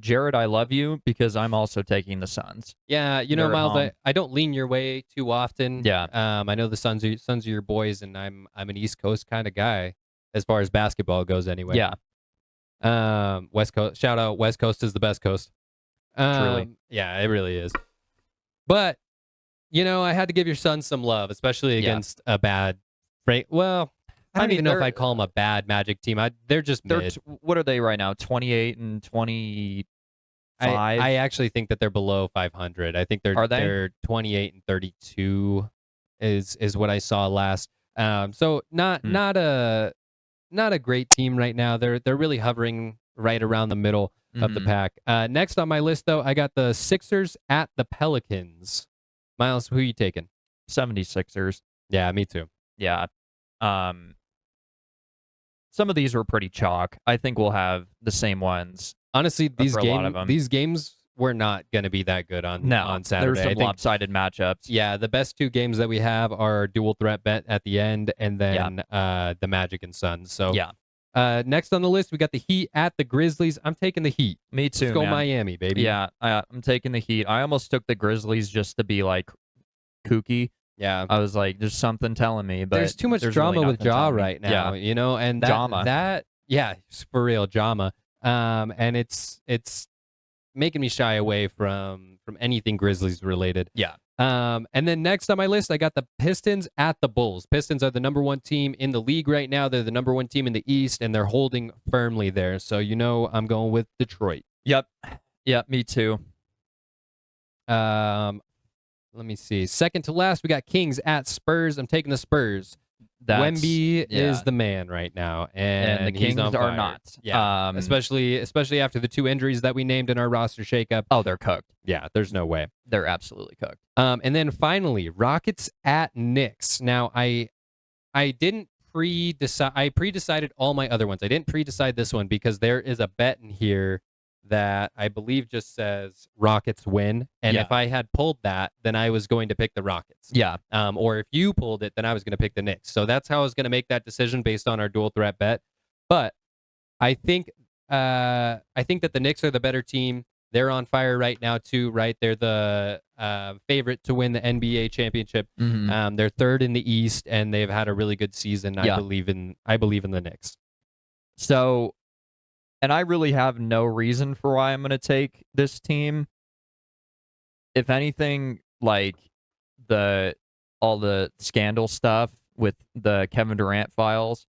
Jared, I love you because I'm also taking the Suns. Yeah, Miles, I don't lean your way too often. Yeah. I know the Suns are your boys, and I'm an East Coast kind of guy as far as basketball goes anyway. Yeah. West Coast. Shout out, West Coast is the best coast. Truly. Yeah, it really is. But, I had to give your Suns some love, especially against a bad well, I don't even know if I'd call them a bad Magic team. They're just mid. What are they right now? 28 and 25? I actually think that they're below 500. I think they're 28 and 32 is what I saw last. So not a great team right now. They're really hovering right around the middle of the pack. Next on my list, though, I got the Sixers at the Pelicans. Miles, who are you taking? 76ers. Yeah, me too. Yeah. Some of these were pretty chalk. I think we'll have the same ones. Honestly, these games were not going to be that good on Saturday. There's some lopsided matchups. Yeah, the best two games that we have are dual threat bet at the end, and then the Magic and Suns. So next on the list, we got the Heat at the Grizzlies. I'm taking the Heat. Me too. Let's go Miami, baby. Yeah, I'm taking the Heat. I almost took the Grizzlies just to be like kooky. Yeah, I was like, there's something telling me, but there's too much drama really with Ja right now. And that for real drama. And it's making me shy away from anything Grizzlies related. Yeah. And then next on my list, I got the Pistons at the Bulls. Pistons are the number 1 team in the league right now. They're the number 1 team in the East, and they're holding firmly there. So I'm going with Detroit. Yep. Me too. Let me see. Second to last, we got Kings at Spurs. I'm taking the Spurs. Wemby is the man right now, and the Kings are not. Yeah, especially after the 2 injuries that we named in our roster shakeup. Oh, they're cooked. Yeah, there's no way. They're absolutely cooked. And then finally, Rockets at Knicks. Now, I I didn't pre-decide. I pre-decided all my other ones. I didn't pre-decide this one because there is a bet in here that I believe just says Rockets win. And if I had pulled that, then I was going to pick the Rockets. Yeah. Or if you pulled it, then I was going to pick the Knicks. So that's how I was going to make that decision based on our dual threat bet. But I think that the Knicks are the better team. They're on fire right now too, right? They're the favorite to win the NBA championship. Mm-hmm. They're third in the East, and they've had a really good season. Yeah. I believe in the Knicks. So, and I really have no reason for why I'm going to take this team. If anything, like all the scandal stuff with the Kevin Durant files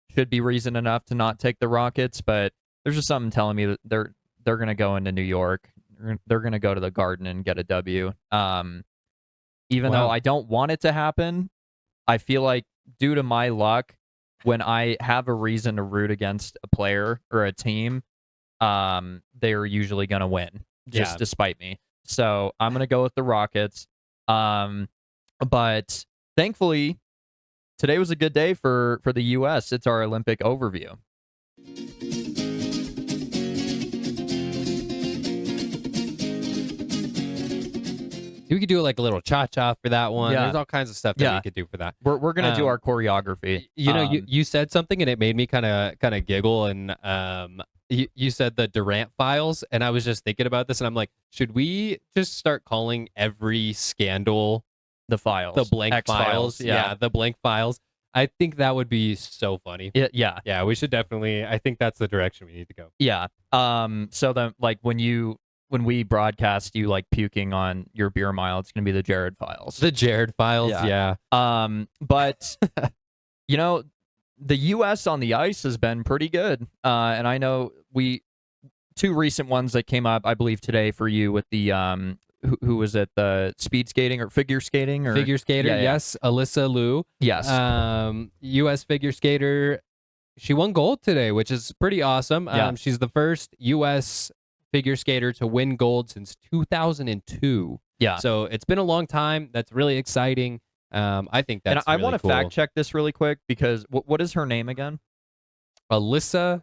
should be reason enough to not take the Rockets, but there's just something telling me that they're going to go into New York. They're going to go to the Garden and get a W. Even though I don't want it to happen, I feel like due to my luck, when I have a reason to root against a player or a team, they're usually going to win, just despite me. So I'm going to go with the Rockets. But thankfully, today was a good day for the U.S. It's our Olympic overview. We could do like a little cha-cha for that one. There's all kinds of stuff that we could do for that. We're gonna do our choreography. You said something and it made me kind of giggle. And you said the Durant files, and I was just thinking about this, and I'm like, should we just start calling every scandal the files, the blank X-Files? Yeah, the blank files. I think that would be so funny. Yeah. We should definitely. I think that's the direction we need to go. Yeah. So then, like when we broadcast you like puking on your beer mile, it's gonna be the Jared files. The Jared files. Yeah. But the U.S. on the ice has been pretty good. And I know two recent ones that came up, I believe today for you with the who was it, the speed skating or figure skating or figure skater? Yes, Alyssa Liu. Yes. U.S. figure skater. She won gold today, which is pretty awesome. She's the first U.S. figure skater to win gold since 2002. Yeah. So it's been a long time. That's really exciting. I think that's. And I really want to cool. fact check this really quick because what is her name again? Alyssa.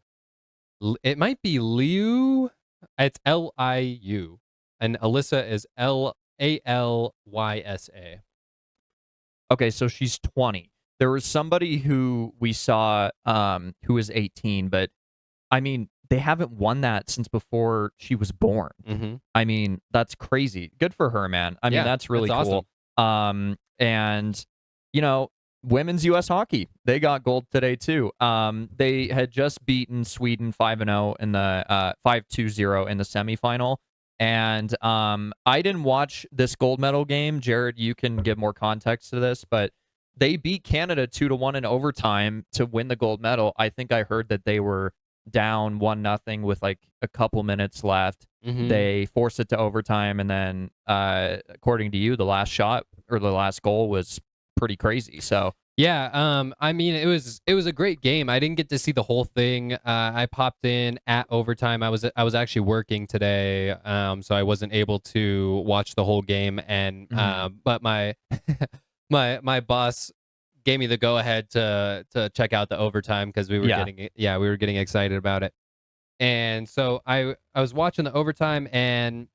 It might be Liu. It's Liu, and Alyssa is Alysa. Okay, so she's 20. There was somebody who we saw who was 18, but I mean, they haven't won that since before she was born. Mm-hmm. I mean, that's crazy. Good for her, man. I mean, that's really cool. Awesome. And women's U.S. hockey, they got gold today too. They had just beaten Sweden 5-0 in the 5-2-0 in the semifinal. And I didn't watch this gold medal game. Jared, you can give more context to this, but they beat Canada 2-1 in overtime to win the gold medal. I think I heard that they were down 1-0 with like a couple minutes left. Mm-hmm. They forced it to overtime, and then according to you, the last shot or the last goal was pretty crazy. So I mean, it was a great game. I didn't get to see the whole thing. I popped in at overtime. I was actually working today, so I wasn't able to watch the whole game. And but my my boss gave me the go ahead to check out the overtime because we were getting excited about it. And so I was watching the overtime, and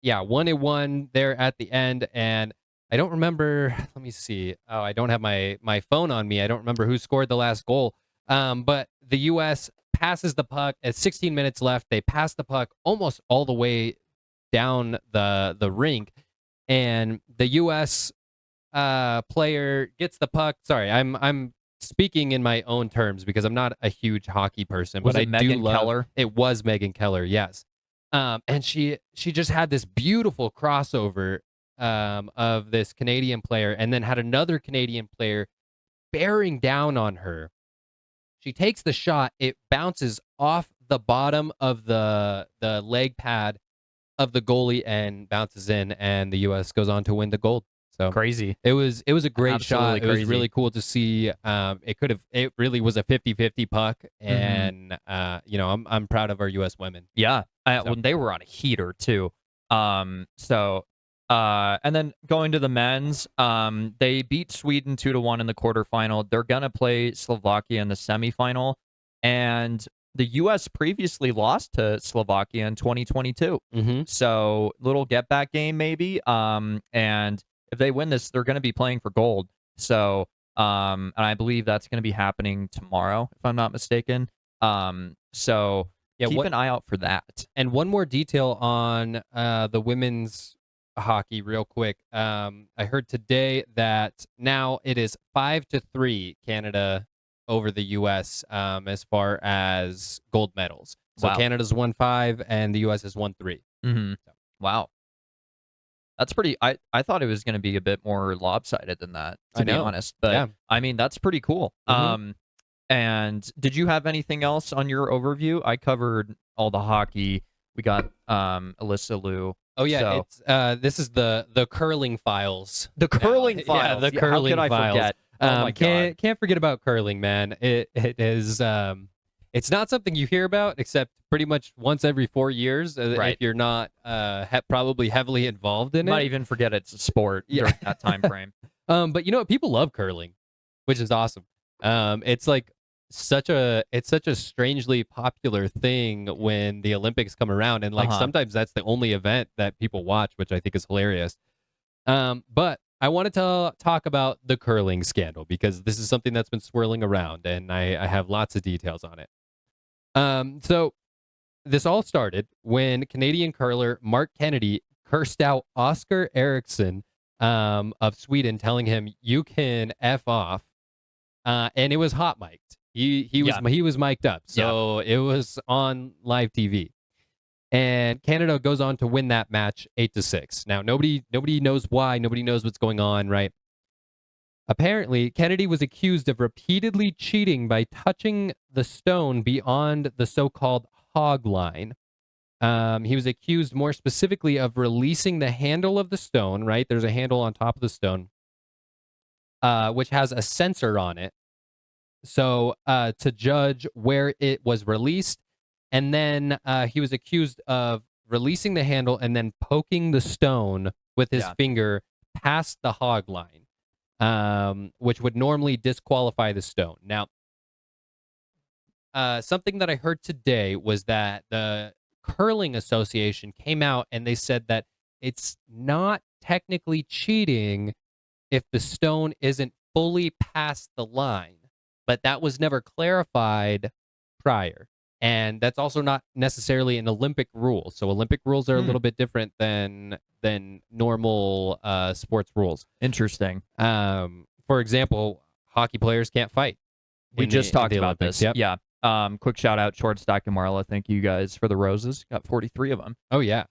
1-1 there at the end. And I don't remember. Let me see. Oh, I don't have my phone on me. I don't remember who scored the last goal. But the U.S. passes the puck at 16 minutes left. They pass the puck almost all the way down the rink, and the U.S. Player gets the puck. Sorry, I'm speaking in my own terms because I'm not a huge hockey person. Was but it I Megan do love. Keller? It was Megan Keller. Yes. And she just had this beautiful crossover of this Canadian player, and then had another Canadian player bearing down on her. She takes the shot. It bounces off the bottom of the leg pad of the goalie and bounces in, and the U.S. goes on to win the gold. So crazy. It was a great shot. It was really cool to see. It really was a 50-50 puck, and I'm proud of our U.S. women. Yeah. Well, they were on a heater too. So And then going to the men's, they beat Sweden 2-1 in the quarterfinal. They're gonna play Slovakia in the semifinal, and the U.S. previously lost to Slovakia in 2022. So little get back game maybe. And if they win this, they're gonna be playing for gold. So and I believe that's gonna be happening tomorrow, if I'm not mistaken. So yeah, keep an eye out for that. And one more detail on the women's hockey real quick. I heard today that now it is 5-3 Canada over the U.S. As far as gold medals. So Canada's won 5 and the U.S. has won 3. So. Wow. That's pretty. I thought it was going to be a bit more lopsided than that, to be honest. But yeah. I mean, that's pretty cool. And did you have anything else on your overview? I covered all the hockey. We got Alyssa Liu. Oh yeah, so. It's this is the curling files. The curling files. Yeah, the curling files. I forget? Oh my God. Can't forget about curling, man. It is it's not something you hear about except pretty much once every 4 years. If you're not probably heavily involved in it. Might even forget it's a sport during that time frame. But you know what? People love curling, which is awesome. It's like such a strangely popular thing when the Olympics come around, and like sometimes that's the only event that people watch, which I think is hilarious. But I wanted to talk about the curling scandal because this is something that's been swirling around, and I have lots of details on it. So this all started when Canadian curler Mark Kennedy cursed out Oscar Eriksson of Sweden, telling him, "You can F off." And it was hot mic'd. He was mic'd up, so it was on live TV. And Canada goes on to win that match 8-6. Now nobody knows why. Nobody knows what's going on, right? Apparently, Kennedy was accused of repeatedly cheating by touching the stone beyond the so-called hog line. He was accused more specifically of releasing the handle of the stone. Right, there's a handle on top of the stone. Which has a sensor on it, so to judge where it was released. And then he was accused of releasing the handle and then poking the stone with his finger past the hog line, which would normally disqualify the stone. Now, something that I heard today was that the Curling Association came out and they said that it's not technically cheating if the stone isn't fully past the line, but that was never clarified prior. And that's also not necessarily an Olympic rule. So Olympic rules are a little bit different than normal sports rules. Interesting. For example, hockey players can't fight. We just talked about Olympics. this. Yep. Yeah. Quick shout out, Short Stack and Marla. Thank you guys for the roses. Got 43 of them. Oh, yeah.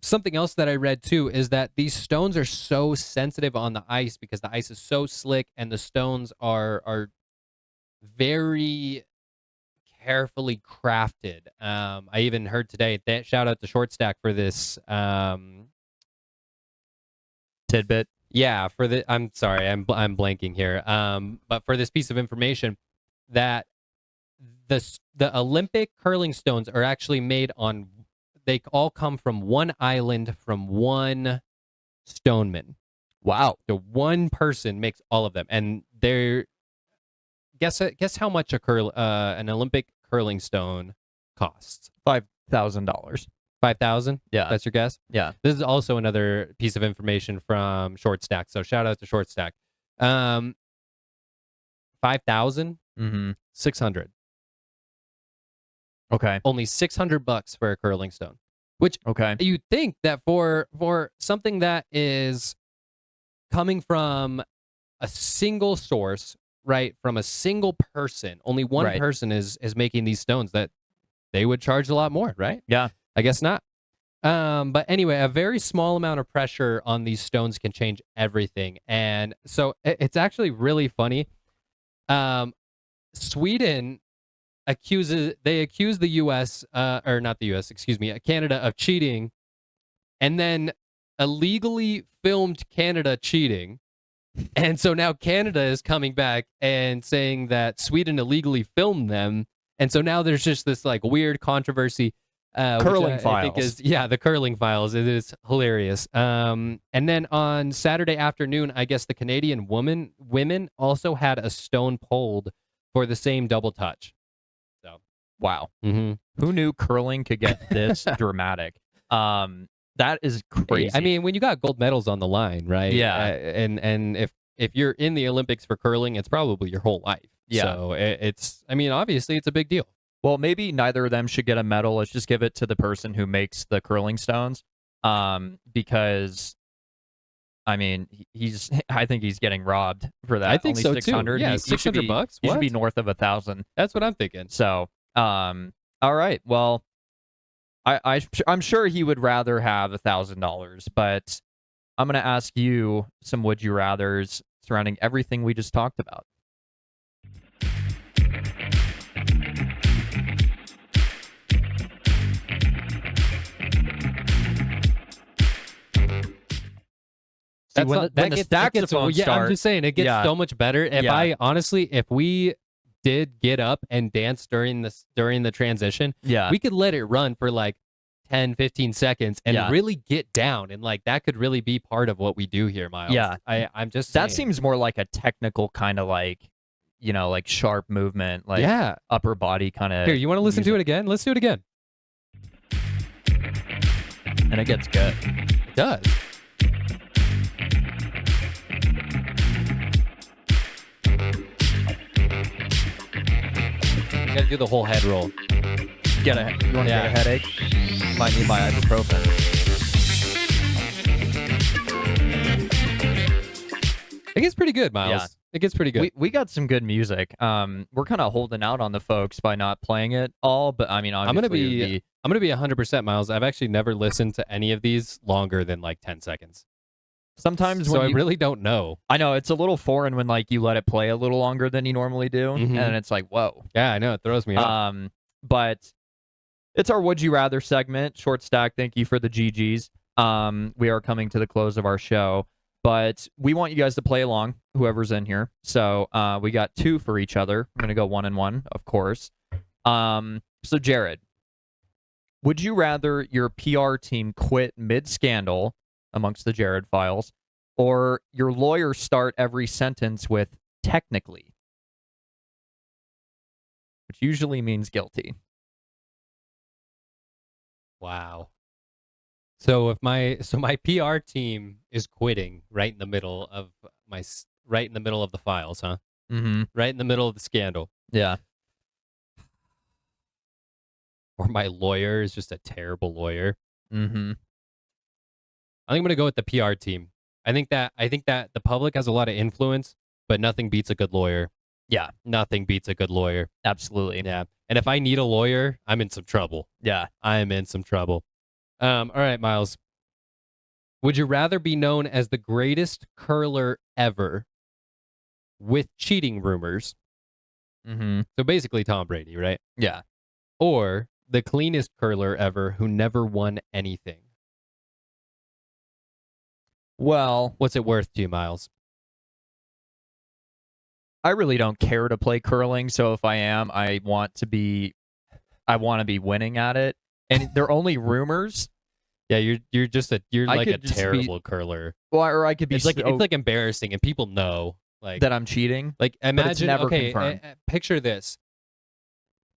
Something else that I read too is that these stones are so sensitive on the ice because the ice is so slick and the stones are very carefully crafted. I even heard today that shout out to Short Stack for this tidbit. Yeah, I'm sorry, I'm blanking here. But for this piece of information, that the Olympic curling stones are actually made on. They all come from one island, from one stoneman. Wow. So one person makes all of them. And they're guess how much an Olympic curling stone costs? $5,000. 5,000? Yeah. That's your guess? Yeah. This is also another piece of information from Short Stack. So shout out to Short Stack. 5,000? 600. Okay. Only $600 for a curling stone. Which you'd think that for something that is coming from a single source, right, from a single person, only one person is making these stones, that they would charge a lot more, right? Yeah. I guess not. But anyway, a very small amount of pressure on these stones can change everything. And so it's actually really funny. Sweden accuse the U.S. Or not the U.S. excuse me, Canada of cheating, and then illegally filmed Canada cheating, and so now Canada is coming back and saying that Sweden illegally filmed them, and so now there's just this like weird controversy. Curling I think files. the curling files. It is hilarious. And then on Saturday afternoon, I guess the Canadian women also had a stone pulled for the same double touch. So wow, mm-hmm. Who knew curling could get this dramatic? That is crazy. I mean, when you got gold medals on the line, right? Yeah. And if you're in the Olympics for curling, it's probably your whole life. Yeah. So it's, I mean, obviously it's a big deal. Well, maybe neither of them should get a medal. Let's just give it to the person who makes the curling stones. Because, I mean, I think he's getting robbed for that. I think Only so 600. too. Yeah, $600. What? He should be north of 1,000. That's what I'm thinking. So, all right. Well, I'm sure he would rather have $1,000, but I'm going to ask you some would you rathers surrounding everything we just talked about. See, when the saxophone starts, I'm just saying it gets so much better. If we did get up and dance during the transition, we could let it run for like 10, 15 seconds and really get down, and like that could really be part of what we do here, Miles. Yeah, I'm just saying. That seems more like a technical kind of like, like sharp movement, like upper body kind of. Here, you want to listen to it again? Let's do it again. And it gets good. It does. You gotta do the whole head roll. You want to get a headache? Might need my ibuprofen. It gets pretty good, Miles. Yeah. It gets pretty good. We got some good music. We're kind of holding out on the folks by not playing it all, but I mean, obviously I'm gonna be 100%, Miles. I've actually never listened to any of these longer than like 10 seconds. Sometimes I really don't know. I know it's a little foreign when like you let it play a little longer than you normally do, and it's like, whoa. Yeah, I know, it throws me off. But it's our Would You Rather segment. Short stack, thank you for the GGs. We are coming to the close of our show, but we want you guys to play along, whoever's in here. So we got 2 for each other. I'm gonna go 1 and 1, of course. So Jared, would you rather your PR team quit mid-scandal amongst the Jared files, or your lawyer start every sentence with technically, which usually means guilty? Wow. So if my PR team is quitting right in the middle of the files, huh? Mm-hmm. Right in the middle of the scandal. Yeah. Or my lawyer is just a terrible lawyer. Mm-hmm. I think I'm gonna go with the PR team. I think that the public has a lot of influence, but nothing beats a good lawyer. Yeah. Nothing beats a good lawyer. Absolutely. Yeah. And if I need a lawyer, I'm in some trouble. Yeah. I am in some trouble. All right, Miles. Would you rather be known as the greatest curler ever with cheating rumors? Mm-hmm. So basically Tom Brady, right? Yeah. Or the cleanest curler ever who never won anything? Well, what's it worth to you, Miles? I really don't care to play curling, so if I am, I want to be winning at it. And they're only rumors. Yeah, you're like a terrible curler. Well, or I could be. It's like embarrassing, and people know like that I'm cheating. Like imagine, but it's never confirmed. Picture this: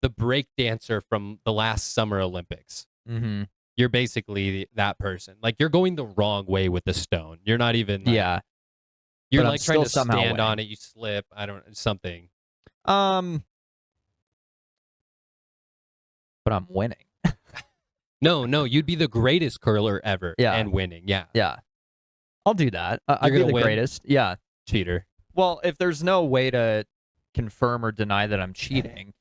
the break dancer from the last Summer Olympics. Mm-hmm. You're basically that person. Like you're going the wrong way with the stone. You're not even. Like, yeah. You're like trying to stand on it. You slip. I don't something. But I'm winning. No, you'd be the greatest curler ever. Yeah. And winning. Yeah. Yeah. I'll do that. I'd be the greatest. Yeah. Cheater. Well, if there's no way to confirm or deny that I'm cheating,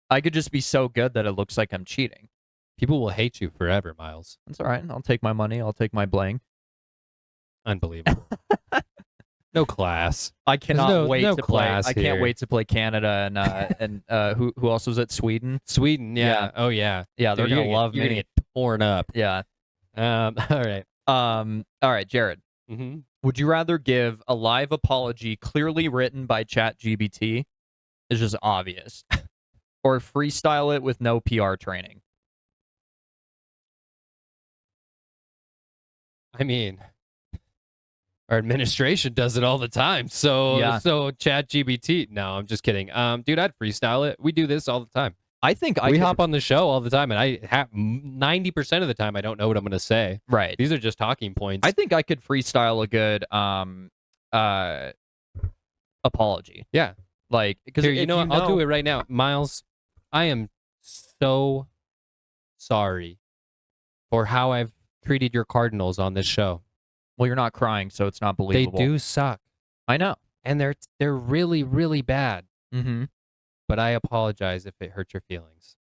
I could just be so good that it looks like I'm cheating. People will hate you forever, Miles. That's all right. I'll take my money. I'll take my bling. Unbelievable. No class. I cannot wait to play. I can't wait to play Canada and who else was it? Sweden. Sweden. Yeah. Oh yeah. Yeah, they're gonna love me. You're gonna get torn up. Yeah. All right. All right, Jared. Mm-hmm. Would you rather give a live apology clearly written by ChatGPT? It's just obvious, or freestyle it with no PR training? I mean, our administration does it all the time. So ChatGPT. No, I'm just kidding. Dude, I'd freestyle it. We do this all the time. I think we hop on the show all the time, and I have 90% of the time I don't know what I'm going to say. Right. These are just talking points. I think I could freestyle a good apology. Yeah. Like, because you know, I'll do it right now. Miles, I am so sorry for how I've treated your Cardinals on this show. Well, you're not crying, so it's not believable. They do suck. I know. And they're really, really bad. Mm-hmm. But I apologize if it hurt your feelings.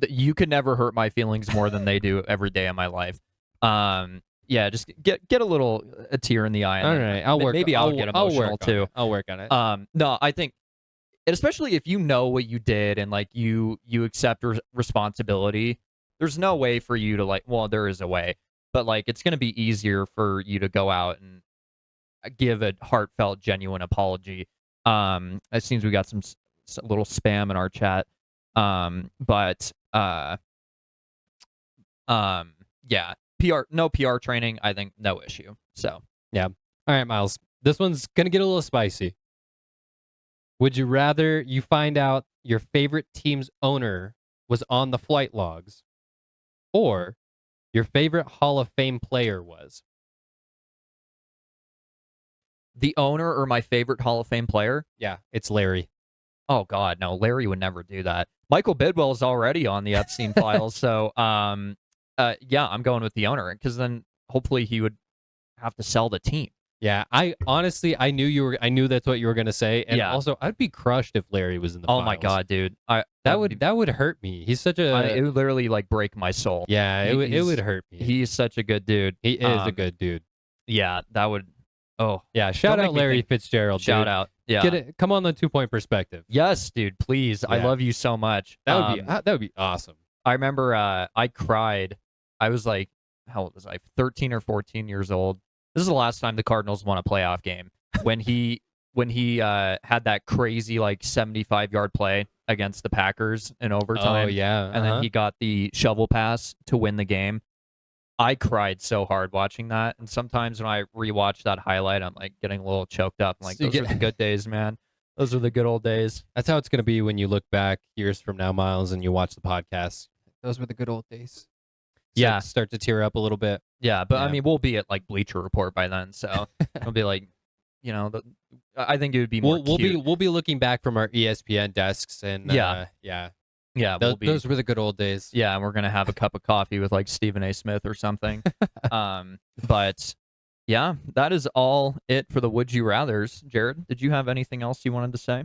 You could never hurt my feelings more than they do every day of my life. Yeah, just get a tear in the eye. All right, I'll work. Maybe I'll get emotional too. I'll work on it. No, I think, especially if you know what you did and like you accept responsibility, there's no way for you to like. Well, there is a way, but like it's gonna be easier for you to go out and give a heartfelt, genuine apology. It seems we got some little spam in our chat. Yeah. No PR training, I think no issue. So yeah. All right, Miles. This one's gonna get a little spicy. Would you rather you find out your favorite team's owner was on the flight logs, or your favorite Hall of Fame player was? The owner or my favorite Hall of Fame player? Yeah, it's Larry. Oh God, no! Larry would never do that. Michael Bidwell is already on the Epstein files, so yeah, I'm going with the owner because then hopefully he would have to sell the team. Yeah, I honestly I knew that's what you were gonna say, and also I'd be crushed if Larry was in the files. Oh my God, dude! That would hurt me. He's such a it would literally like break my soul. Yeah, it would hurt me. He's such a good dude. He is a good dude. Yeah, that would. Oh yeah! Shout out Larry Fitzgerald. Shout dude. out. Yeah. Come on the 2-point perspective. Yes, dude. Please, I love you so much. That would be awesome. I remember I cried. I was like, how old was I? 13 or 14 years old. This is the last time the Cardinals won a playoff game when he had that crazy like 75-yard play against the Packers in overtime. Oh yeah, and then he got the shovel pass to win the game. I cried so hard watching that, and sometimes when I rewatch that highlight, I'm like getting a little choked up. I'm like, those are the good days, man. Those are the good old days. That's how it's gonna be when you look back years from now, Miles, and you watch the podcast. Those were the good old days. Yeah, start to tear up a little bit. Yeah, but I mean, we'll be at like Bleacher Report by then, so it'll be like, you know, I think it would be more. We'll be looking back from our ESPN desks, and yeah, those were the good old days. Yeah, and we're gonna have a cup of coffee with like Stephen A. Smith or something. But yeah, that is all it for the Would You Rathers. Jared, did you have anything else you wanted to say?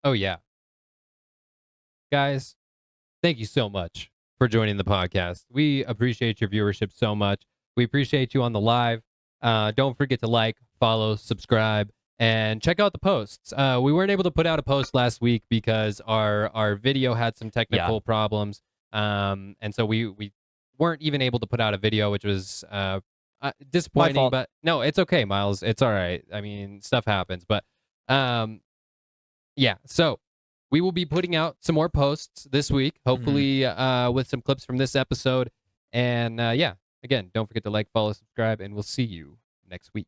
Oh yeah, guys, thank you so much for joining the podcast. We appreciate your viewership so much. We appreciate you on the live. Don't forget to like, follow, subscribe, and check out the posts. We weren't able to put out a post last week because our video had some technical problems. And so we weren't even able to put out a video, which was disappointing. But no, it's okay, Miles. It's all right. I mean, stuff happens. But yeah, so we will be putting out some more posts this week, hopefully with some clips from this episode. And yeah, again, don't forget to like, follow, subscribe, and we'll see you next week.